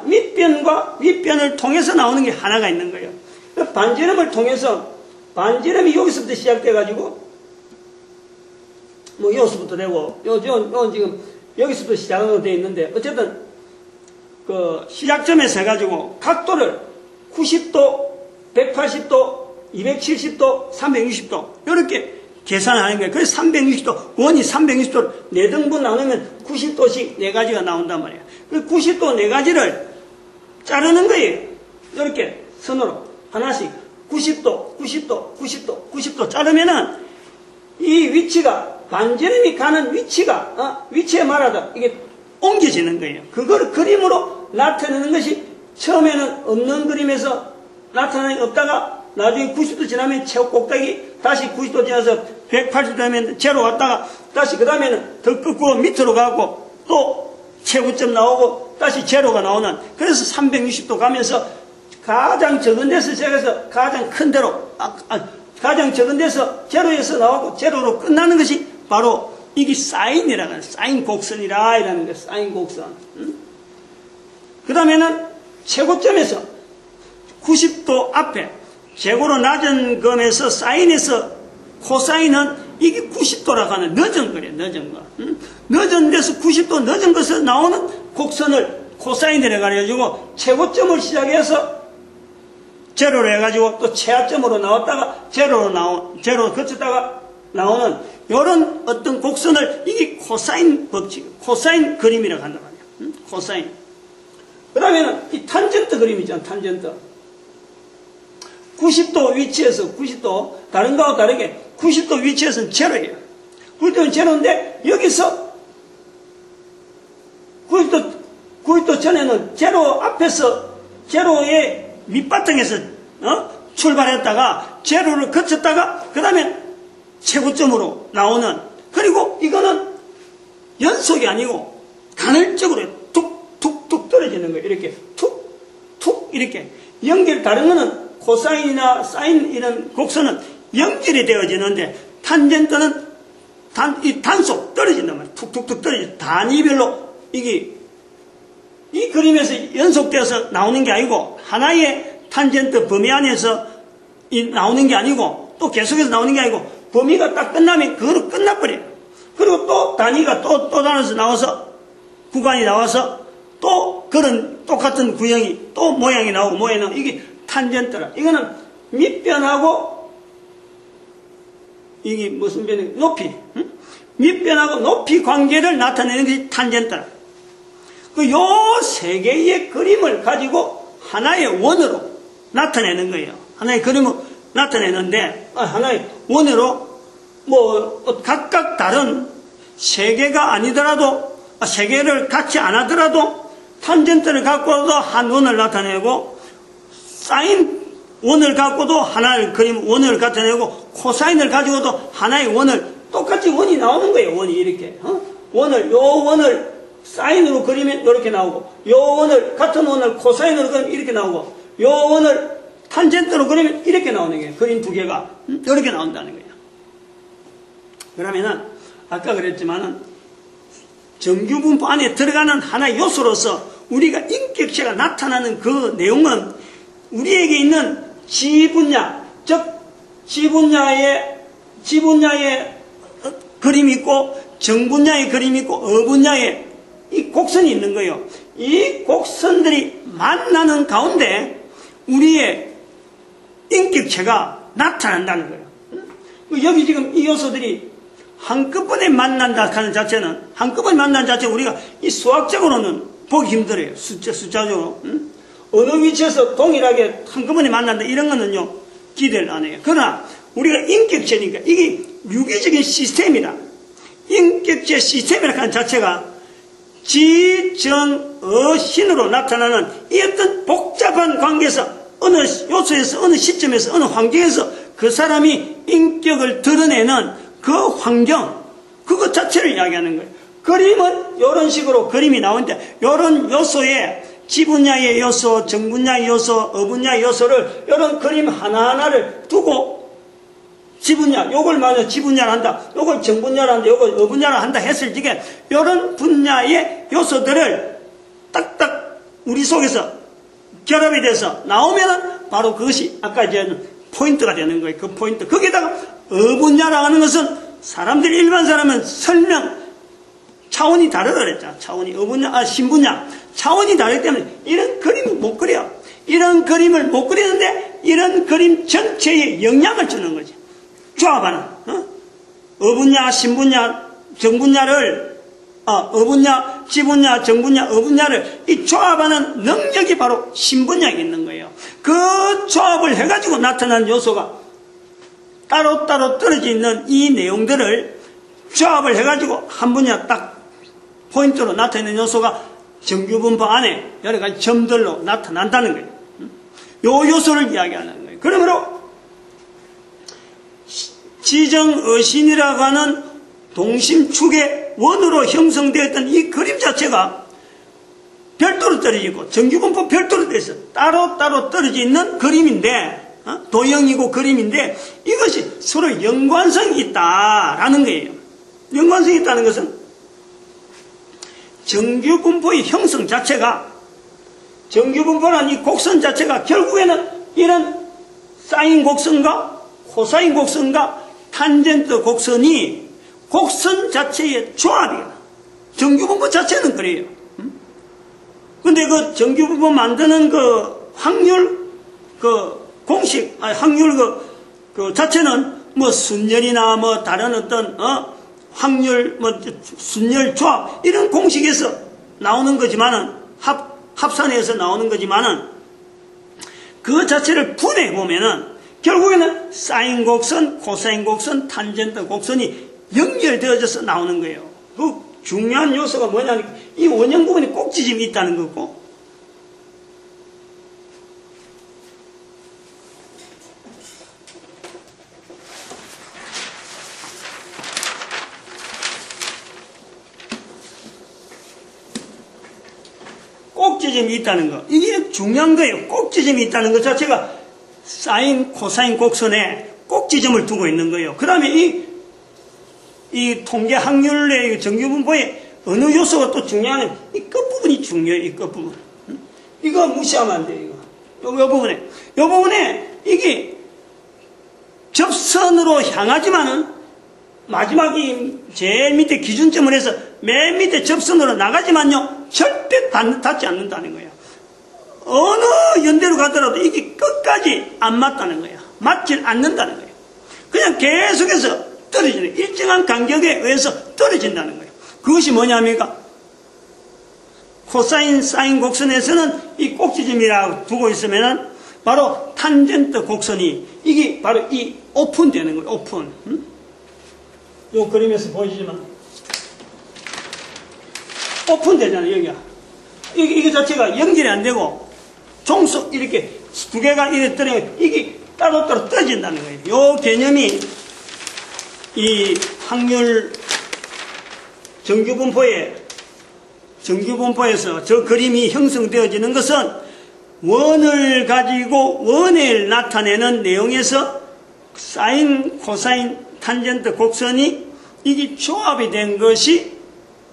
밑변과 윗변을 통해서 나오는 게 하나가 있는 거예요. 반지름을 통해서, 반지름이 여기서부터 시작돼가지고 여기서부터 되고 지금 여기서부터 시작으로 되어 있는데, 어쨌든 그 시작점에서 해가지고 각도를 90도, 180도, 270도, 360도 이렇게 계산하는 거예요. 그래서 360도, 원이 360도를 4등분 나누면 90도씩 4가지가 나온단 말이에요. 그 90도 4가지를 자르는 거예요. 이렇게 선으로 하나씩 90도, 90도, 90도, 90도 자르면은 이 위치가, 반지름이 가는 위치가, 위치에 말하다 이게 옮겨지는 거예요. 그걸 그림으로 나타내는 것이 처음에는 없는 그림에서 나타나는 게 없다가 나중에 90도 지나면 최고 꼭대기, 다시 90도 지나서 180도 되면 제로 왔다가 다시 그 다음에는 더 꺾고 밑으로 가고 또 최고점 나오고 다시 제로가 나오는, 그래서 360도 가면서 가장 적은 데서 시작해서 가장 큰 데로, 가장 적은 데서 제로에서 나오고 제로로 끝나는 것이 바로 이게 사인이라고 하는, 사인 곡선이라 이라는 거예요. 사인 곡선. 그 다음에는 최고점에서 90도 앞에 최고로 낮은 점에서 사인에서 코사인은 이게 90도라고 하는 늦은 거래요. 늦은 거. 늦은 데서 90도 늦은 것에서 나오는 곡선을 코사인이라고 해가지고 최고점을 시작해서 제로로 해가지고 또 최하점으로 나왔다가 제로 거쳤다가 나오는 이런 어떤 곡선을, 이게 코사인 법칙, 코사인 그림이라고 한단 말이에요. 코사인. 그 다음에는 이 탄젠트 그림 있잖아. 탄젠트. 90도 위치에서 90도, 다른 거하고 다르게 90도 위치에서는 제로예요. 90도는 제로인데 여기서 90도 전에는 제로 앞에서, 제로의 밑바탕에서 출발했다가 제로를 거쳤다가 그 다음에 최고점으로 나오는, 그리고 이거는 연속이 아니고 간헐적으로 툭툭툭 떨어지는 거예요. 이렇게 툭툭 이렇게 다른 거는 코사인이나 사인 이런 곡선은 연결이 되어지는데 탄젠트는 단속 떨어진단 말이에요. 툭툭툭 떨어져. 단위별로 이 그림에서 연속되어서 나오는 게 아니고 하나의 탄젠트 범위 안에서 나오는 게 아니고 또 계속해서 나오는 게 아니고 범위가 딱 끝나면 그거로 끝나버려요. 그리고 또 단위가 또 나눠서 나와서 구간이 나와서 또 그런 똑같은 구형이 또 모양이 나오고 이게 탄젠트라. 이거는 밑변하고 이게 무슨 변이 높이, 밑변하고 높이 관계를 나타내는 것이 탄젠트라. 요 세 개의 그림을 가지고 하나의 원으로 나타내는 거예요. 하나의 그림을 나타내는데 하나의 원으로 각각 다른 세 개가 아니더라도, 세 개를 같이 안 하더라도 탄젠트를 갖고도 한 원을 나타내고 사인 원을 갖고도 하나의 그림 원을 나타내고 코사인을 가지고도 하나의 원을, 똑같이 원이 나오는 거예요. 원이 이렇게 요 원을 사인으로 그리면 이렇게 나오고, 요 원을, 같은 원을 코사인으로 그리면 이렇게 나오고, 요 원을 탄젠트로 그리면 이렇게 나오는 거예요. 그림 두 개가. 이렇게 나온다는 거예요. 그러면은, 아까 그랬지만은, 정규분포 안에 들어가는 하나의 요소로서 우리가 인격체가 나타나는 그 내용은 우리에게 있는 지분야, 즉, 지분야의 그림이 있고, 정분야의 그림이 있고, 어분야의 이 곡선이 있는 거예요. 이 곡선들이 만나는 가운데 우리의 인격체가 나타난다는 거예요. 여기 지금 이 요소들이 한꺼번에 만난다 하는 자체는, 한꺼번에 만난 자체 우리가 이 수학적으로는 보기 힘들어요. 숫자적으로. 어느 위치에서 동일하게 한꺼번에 만난다 이런 거는요, 기대를 안 해요. 그러나 우리가 인격체니까 이게 유기적인 시스템이라, 인격체 시스템이라고 하는 자체가 지정어신으로 나타나는 이 어떤 복잡한 관계에서 어느 요소에서 어느 시점에서 어느 환경에서 그 사람이 인격을 드러내는 그 환경, 그것 자체를 이야기하는 거예요. 그림은 이런 식으로 그림이 나오는데 이런 요소에 지분야의 요소, 정분야의 요소, 어분야의 요소를 이런 그림 하나하나를 두고 지분야, 요걸 말해 지분야를 한다, 요걸 정분야를 한다, 요걸 어분야를 한다 했을 적에 이런 분야의 요소들을 딱딱 우리 속에서 결합이 돼서 나오면은 바로 그것이 아까 이제 포인트가 되는 거예요. 그 포인트. 거기에다가 어분야라고 하는 것은 사람들이 일반 사람은 설명 차원이 다르다 그랬잖아. 차원이 어분야, 신분야 차원이 다르기 때문에 이런 그림을 못 그려. 이런 그림을 못 그리는데 이런 그림 전체에 영향을 주는 거지. 조합하는 어분야, 신분야, 정분야를 어분야, 지분야, 정분야, 어분야를 이 조합하는 능력이 바로 신분야에 있는 거예요. 그 조합을 해가지고 나타난 요소가 따로따로 떨어져 있는 이 내용들을 조합을 해가지고 한 분야 딱 포인트로 나타내는 요소가 정규분포 안에 여러 가지 점들로 나타난다는 거예요. 요 요소를 이야기하는 거예요. 그러므로 지정어신이라고 하는 동심축의 원으로 형성되었던 이 그림 자체가 별도로 떨어지고 정규분포 별도로 돼서 따로따로 떨어져 있는 그림인데, 도형이고 그림인데 이것이 서로 연관성이 있다라는 거예요. 연관성이 있다는 것은 정규분포의 형성 자체가, 정규분포란 이 곡선 자체가 결국에는 이런 사인 곡선과 코사인 곡선과 탄젠트 곡선이 곡선 자체의 조합이에요. 정규분포 자체는 그래요. 근데 그 정규분포 만드는 그 확률, 그 공식, 확률 그 자체는 뭐 순열이나 뭐 다른 어떤, 확률, 뭐 순열 조합, 이런 공식에서 나오는 거지만은, 합산해서 나오는 거지만은, 그 자체를 분해해보면은, 결국에는 사인 곡선, 코사인 곡선, 탄젠트 곡선이 연결되어져서 나오는 거예요. 그 중요한 요소가 뭐냐면 이 원형 부분에 꼭지점이 있다는 거고, 꼭지점이 있다는 거, 이게 중요한 거예요. 꼭지점이 있다는 것 자체가 사인, 코사인 곡선에 꼭지점을 두고 있는 거예요. 그 다음에 이 통계 확률의 정규분포에 어느 요소가 또 중요하냐면 이 끝부분이 중요해요. 이 끝부분. 이거 무시하면 안 돼요. 요 부분에 이게 접선으로 향하지만은 마지막이 제일 밑에 기준점을 해서 맨 밑에 접선으로 나가지만요 절대 닿지 않는다는 거예요. 어느 연대로 가더라도 이게 끝까지 안 맞다는 거예요. 맞질 않는다는 거예요. 그냥 계속해서 떨어지는, 일정한 간격에 의해서 떨어진다는 거예요. 그것이 뭐냐니까 코사인, 사인 곡선에서는 이 꼭지점이라고 두고 있으면은 바로 탄젠트 곡선이 이게 바로 이 오픈되는 거예요. 오픈. 요 그림에서 보이지만 오픈되잖아요. 여기가 이게 자체가 연결이 안 되고 종속 이렇게 두 개가 이렇게 떨어지면 이게 따로따로 떨어진다는 거예요. 요 개념이 이 확률 정규분포의 정규분포에서 저 그림이 형성되어지는 것은 원을 가지고 원을 나타내는 내용에서 사인, 코사인, 탄젠트 곡선이 이게 조합이 된 것이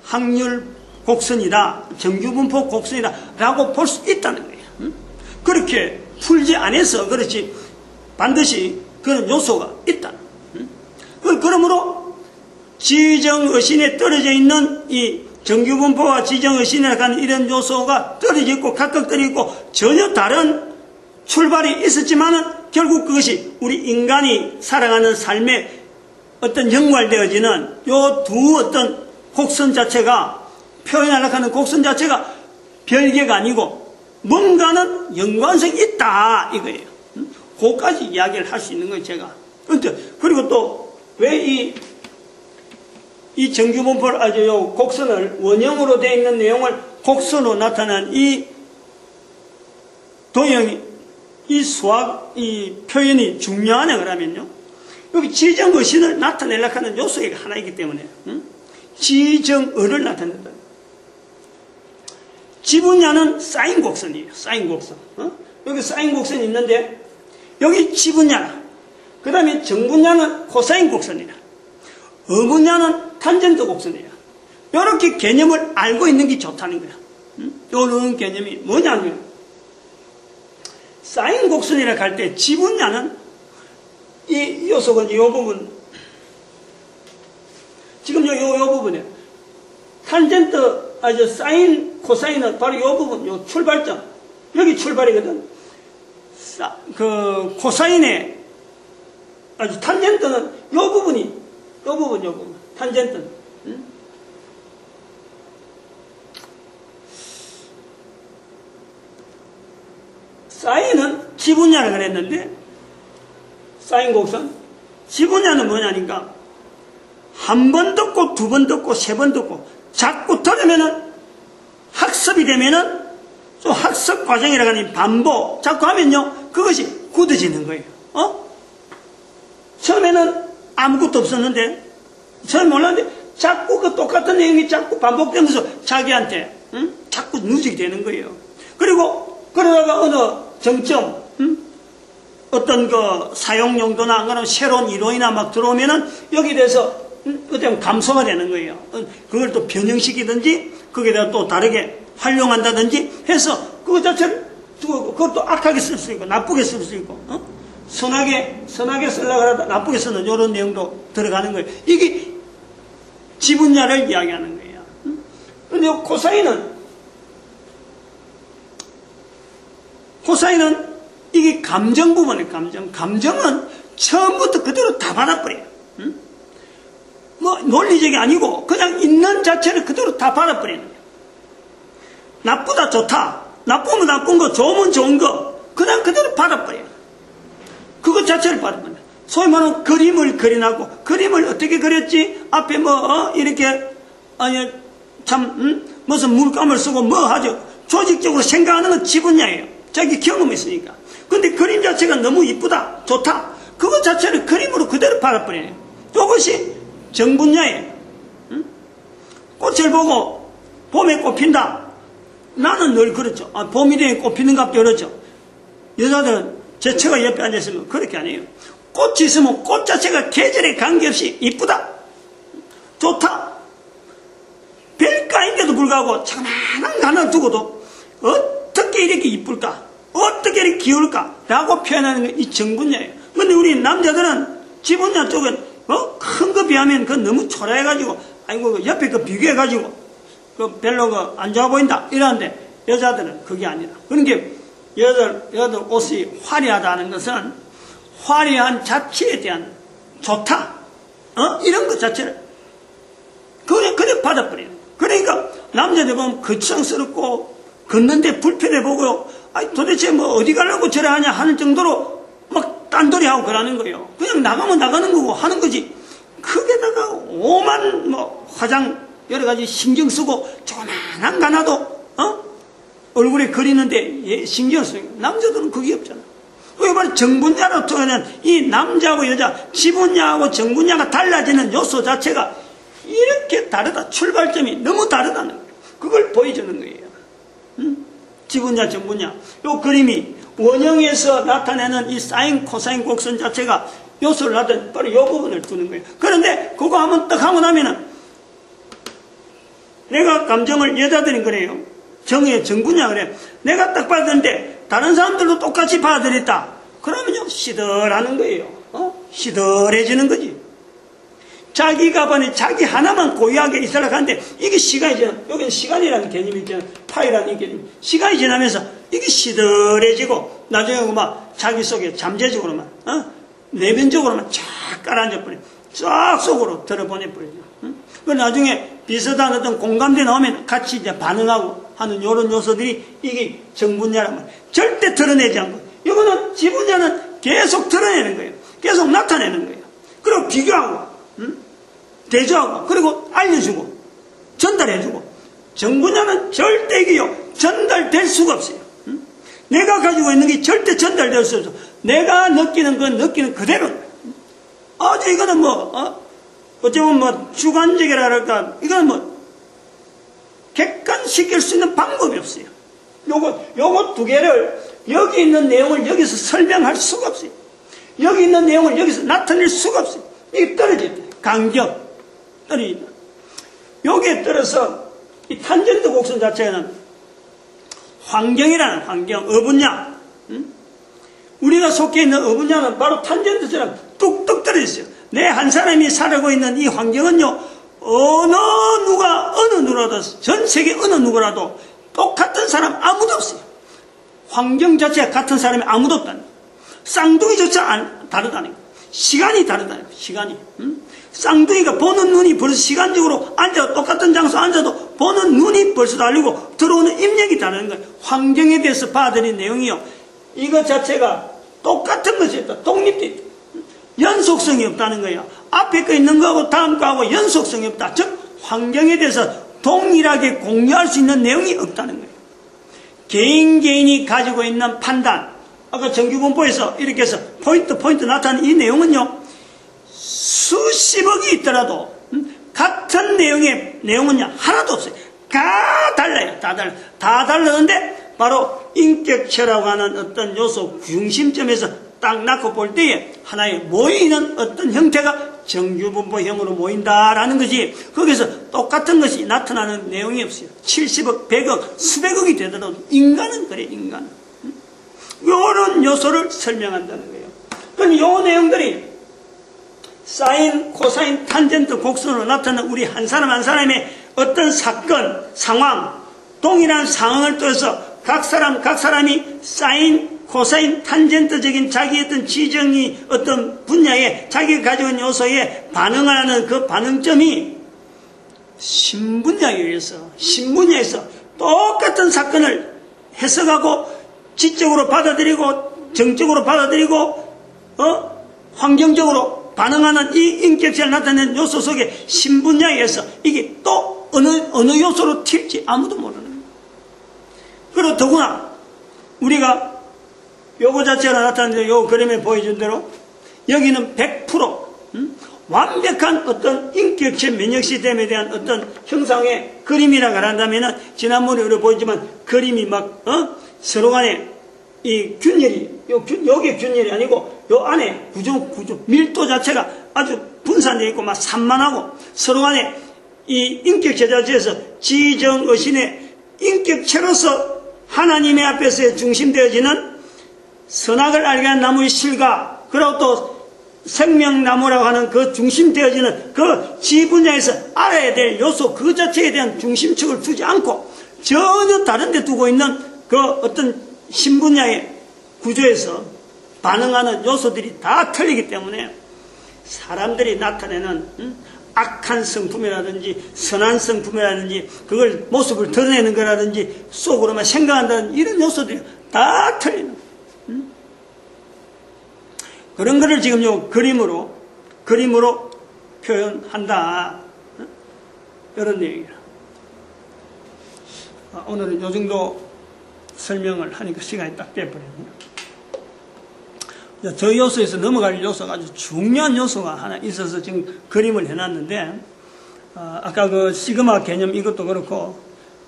확률 곡선이다, 정규분포 곡선이다 라고 볼 수 있다는 거예요. 그렇게 풀지 않아서 그렇지 반드시 그런 요소가 있다. 그러므로 지정의신에 떨어져 있는 이 정규분포와 지정의신이라고 하는 이런 요소가 떨어져 있고 각각 떨어져 있고 전혀 다른 출발이 있었지만은 결국 그것이 우리 인간이 살아가는 삶에 어떤 연관되어지는 요 두 어떤 곡선 자체가 표현하려고 하는 곡선 자체가 별개가 아니고 뭔가는 연관성이 있다 이거예요. 그것까지 이야기를 할 수 있는 거예요 제가. 그리고 또 왜 이 정규분포를 아주 요 곡선을 원형으로 되어 있는 내용을 곡선으로 나타난 이 도형이 이 수학 이 표현이 중요하냐 그러면요 여기 지정의신을 나타내려고 하는 요소가 하나이기 때문에 지정의를 나타낸다. 지분야는 사인 곡선이에요. 사인 곡선. 여기 사인 곡선이 있는데 여기 지분야 그 다음에 정분야는 코사인 곡선이라 어분야는 탄젠트 곡선이에요. 이렇게 개념을 알고 있는 게 좋다는 거야. 이런 개념이 뭐냐면 사인 곡선이라고 할 때 지분야는 이 요소가 이 부분 지금 요 부분이에요. 탄젠트 아주 사인 코사인은 바로 이 부분 요 출발점 여기 출발이거든. 그 코사인의 아주 탄젠트는 요 부분 탄젠트는 사인은 지분야를 그랬는데 사인 곡선 지분야는 뭐냐니까 한 번 듣고 두 번 듣고 세 번 듣고 자꾸 들으면은 학습이 되면은 또 학습 과정이라고 하는 반복 자꾸 하면요 그것이 굳어지는 거예요. 처음에는 아무것도 없었는데 처음에 몰랐는데 자꾸 그 똑같은 내용이 자꾸 반복되면서 자기한테 자꾸 누적이 되는 거예요. 그리고 그러다가 어느 정점 어떤 그 사용 용도나 그런 새로운 이론이나 막 들어오면은 여기에 대해서 어떤 감소가 되는 거예요. 그걸 또 변형시키든지 거기에 대해 또 다르게 활용한다든지 해서 그것 자체를 그것도 악하게 쓸 수 있고 나쁘게 쓸 수 있고 선하게 쓰려고 하다 나쁘게 쓰는 이런 내용도 들어가는 거예요. 이게 지분야를 이야기하는 거예요. 근데 코사인은 이게 감정 부분이에요. 감정은 처음부터 그대로 다 받아버려요. 뭐 논리적이 아니고 그냥 있는 자체를 그대로 다 받아버리는 거예요. 나쁘다 좋다 나쁘면 나쁜 거 좋으면 좋은 거 그냥 그대로 받아버려요. 그것 자체를 받아버려요. 소위 말하는 그림을 그리나고 그림을 어떻게 그렸지 앞에 이렇게 아니 참 무슨 물감을 쓰고 뭐 하죠. 조직적으로 생각하는 건 지분야예요. 자기 경험이 있으니까. 근데 그림 자체가 너무 이쁘다 좋다 그것 자체를 그림으로 그대로 받아버리네요. 이것이 정분야예요. 꽃을 보고 봄에 꽃 핀다. 나는 늘 그렇죠. 봄이 되면 꽃 피는 값도 그렇죠. 여자들은 제 처가 옆에 앉아있으면 그렇게 안 해요. 꽃이 있으면 꽃 자체가 계절에 관계없이 이쁘다 좋다 별가인데도 불구하고 자그마한 하나 두고도 어떻게 이렇게 이쁠까 어떻게 이렇게 귀여울까 라고 표현하는 게 이 정분야예요. 근데 우리 남자들은 지분야 쪽은 큰 거 비하면 그 너무 초라해가지고 아이고 옆에 그 비교해가지고 그 별로 안 좋아 보인다 이러는데 여자들은 그게 아니라 그런 게 여자들 옷이 화려하다는 것은 화려한 자체에 대한 좋다 이런 것 자체를 그냥 받아버려요. 그러니까 남자들 보면 거창스럽고 걷는데 불편해 보고요. 도대체 뭐 어디 가려고 저래 하냐 하는 정도로 막 딴소리하고 그러는 거예요. 그냥 나가면 나가는 거고 하는 거지. 거기다가 오만 화장 여러 가지 신경 쓰고 조그만한 거 하나도 얼굴에 그리는데 신경 쓰는 거예요. 남자들은 그게 없잖아. 왜 말해 정분야로 통하는 이 남자하고 여자 지분야하고 정분야가 달라지는 요소 자체가 이렇게 다르다. 출발점이 너무 다르다는 거예요. 그걸 보여주는 거예요. 지분자, 정분자. 요 그림이 원형에서 나타내는 이 사인, 코사인 곡선 자체가 요소를 나타내는 바로 요 부분을 두는 거예요. 그런데 그거 한번 딱 하고 나면은 내가 감정을 여자들은 그래요. 정의 정분자 그래. 내가 딱 받았는데 다른 사람들도 똑같이 받아들였다. 그러면요 시들하는 거예요. 시들해지는 거지. 자기가 보니 자기 하나만 고유하게 있으려고 하는데 이게 시간이 지나, 여기는 시간이라는 개념이 있잖아요. 파이라는 개념. 시간이 지나면서 이게 시들해지고 나중에 막 자기 속에 잠재적으로만 내면적으로만 쫙 깔아앉아 버려요. 쫙 속으로 들어보내버려요. 그 나중에 비슷한 어떤 공감대 나오면 같이 이제 반응하고 하는 이런 요소들이 이게 정분자란 말이에요. 절대 드러내지 않고. 이거는 지분자는 계속 드러내는 거예요. 계속 나타내는 거예요. 그리고 비교하고, 대조하고, 그리고 알려주고, 전달해주고. 정분자는 절대 이게요, 전달될 수가 없어요. 내가 가지고 있는 게 절대 전달될 수 없어. 내가 느끼는 건 느끼는 그대로. 아주 이거는 어쩌면 주관적이라 할까, 이거는 객관시킬 수 있는 방법이 없어요. 요거 두 개를, 여기 있는 내용을 여기서 설명할 수가 없어요. 여기 있는 내용을 여기서 나타낼 수가 없어요. 이게 떨어져요. 간격, 떨어집니다. 여기에 따라서 이 탄젠트 곡선 자체는 환경이라는 환경, 어분야. 우리가 속해 있는 어분야는 바로 탄젠트처럼 뚝뚝 떨어져 있어요. 내 한 사람이 살고 있는 이 환경은요, 어느 누구라도, 전 세계 어느 누구라도 똑같은 사람 아무도 없어요. 환경 자체가 같은 사람이 아무도 없다는 거예요. 쌍둥이조차 다르다는 거예요. 시간이 다르다는 거예요. 시간이. 쌍둥이가 보는 눈이 벌써 시간적으로 똑같은 장소 앉아도 보는 눈이 벌써 다르고 들어오는 입력이 다른 거예요. 환경에 대해서 받아들인 내용이요. 이것 자체가 똑같은 것이 있다. 독립돼 있다. 연속성이 없다는 거예요. 앞에 거 있는 거하고 다음 거하고 연속성이 없다. 즉 환경에 대해서 동일하게 공유할 수 있는 내용이 없다는 거예요. 개인이 가지고 있는 판단, 아까 정규분포에서 이렇게 해서 포인트 나타나는 이 내용은요, 수십억이 있더라도 같은 내용은요 하나도 없어요. 다 달라요. 다 다르는데 바로 인격체라고 하는 어떤 요소 중심점에서 딱 놓고 볼 때에 하나의 모이는 어떤 형태가 정규분포형으로 모인다라는 것이, 거기서 똑같은 것이 나타나는 내용이 없어요. 70억, 100억, 수백억이 되더라도 인간은 그래, 인간은. 이런 요소를 설명한다는 거예요. 그럼 이 내용들이 사인, 코사인, 탄젠트 곡선으로 나타나는 우리 한 사람 한 사람의 어떤 사건, 상황, 동일한 상황을 통해서 각 사람이 사인, 코사인, 탄젠트적인 자기의 어떤 지정이 어떤 분야에 자기가 가지고 있는 요소에 반응을 하는 그 반응점이 신분야에서 똑같은 사건을 해석하고 지적으로 받아들이고 정적으로 받아들이고 환경적으로 반응하는 이 인격체를 나타내는 요소 속에 신분야에서 이게 또 어느 요소로 튈지 아무도 모르는 거예요. 그리고 더구나 우리가 요거 자체가 나타나는데 요 그림에 보여준 대로 여기는 100% 완벽한 어떤 인격체 면역 시스템에 대한 어떤 형상의 그림이라고 한다면은 지난번에 우리가 보였지만 그림이 막 서로 간에 이 균열이 여기 균열이 아니고 요 안에 구조 밀도 자체가 아주 분산되어 있고 막 산만하고 서로 간에 이 인격체 자체에서 지정의신의 인격체로서 하나님의 앞에서 중심되어지는 선악을 알게 하는 나무의 실과, 그리고 또 생명나무라고 하는 그 중심되어지는 그 지분야에서 알아야 될 요소 그 자체에 대한 중심축을 두지 않고 전혀 다른 데 두고 있는 그 어떤 신분야의 구조에서 반응하는 요소들이 다 틀리기 때문에 사람들이 나타내는 악한 성품이라든지 선한 성품이라든지 그걸 모습을 드러내는 거라든지 속으로만 생각한다는 이런 요소들이 다 틀리는 거예요. 그런 거를 지금 요 그림으로 표현한다. 이런 내용이라. 오늘은 요 정도 설명을 하니까 시간이 딱 돼버렸네요. 저 요소에서 넘어갈 요소가 아주 중요한 요소가 하나 있어서 지금 그림을 해놨는데, 아까 그 시그마 개념 이것도 그렇고,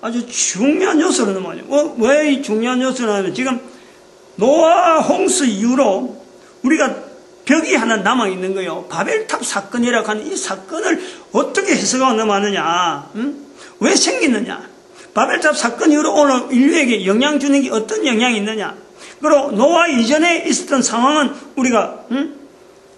아주 중요한 요소로 넘어가죠. 왜 이 중요한 요소냐면 지금 노아 홍수 이후로 우리가 벽이 하나 남아있는 거예요. 바벨탑 사건이라고 하는 이 사건을 어떻게 해석하고 넘어가느냐, 왜 생기느냐, 바벨탑 사건 이후로 오늘 인류에게 영향 주는 게 어떤 영향이 있느냐, 그리고 노아 이전에 있었던 상황은 우리가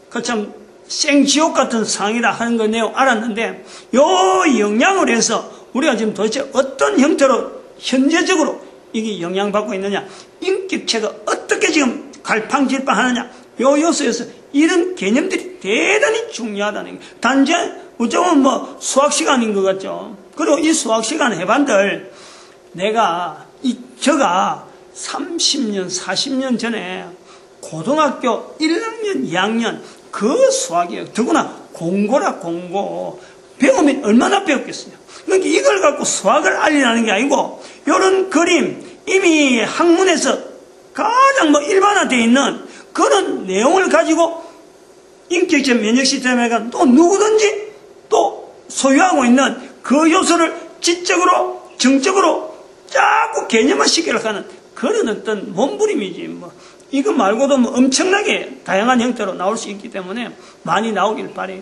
그 참 생지옥 같은 상황이다 하는 걸 내가 알았는데, 요 영향을 해서 우리가 지금 도대체 어떤 형태로 현재적으로 이게 영향받고 있느냐, 인격체가 어떻게 지금 갈팡질팡하느냐, 요 요소에서 이런 개념들이 대단히 중요하다는 거예요. 단지 어쩌면 뭐 수학 시간인 것 같죠. 그리고 이 수학 시간 해반들 저가 30년 40년 전에 고등학교 1학년 2학년 그 수학이에요. 더구나 공고라 공고. 배우면 얼마나 배웠겠어요. 그러니까 이걸 갖고 수학을 알리라는 게 아니고, 이런 그림, 이미 학문에서 가장 일반화되어 있는 그런 내용을 가지고 인격체 면역 시스템에 또 누구든지 또 소유하고 있는 그 요소를 지적으로, 정적으로 자꾸 개념화 시키려고 하는 그런 어떤 몸부림이지. 이거 말고도 엄청나게 다양한 형태로 나올 수 있기 때문에 많이 나오길 바라요.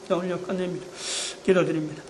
자, 오늘 끝냅니다. 기도드립니다.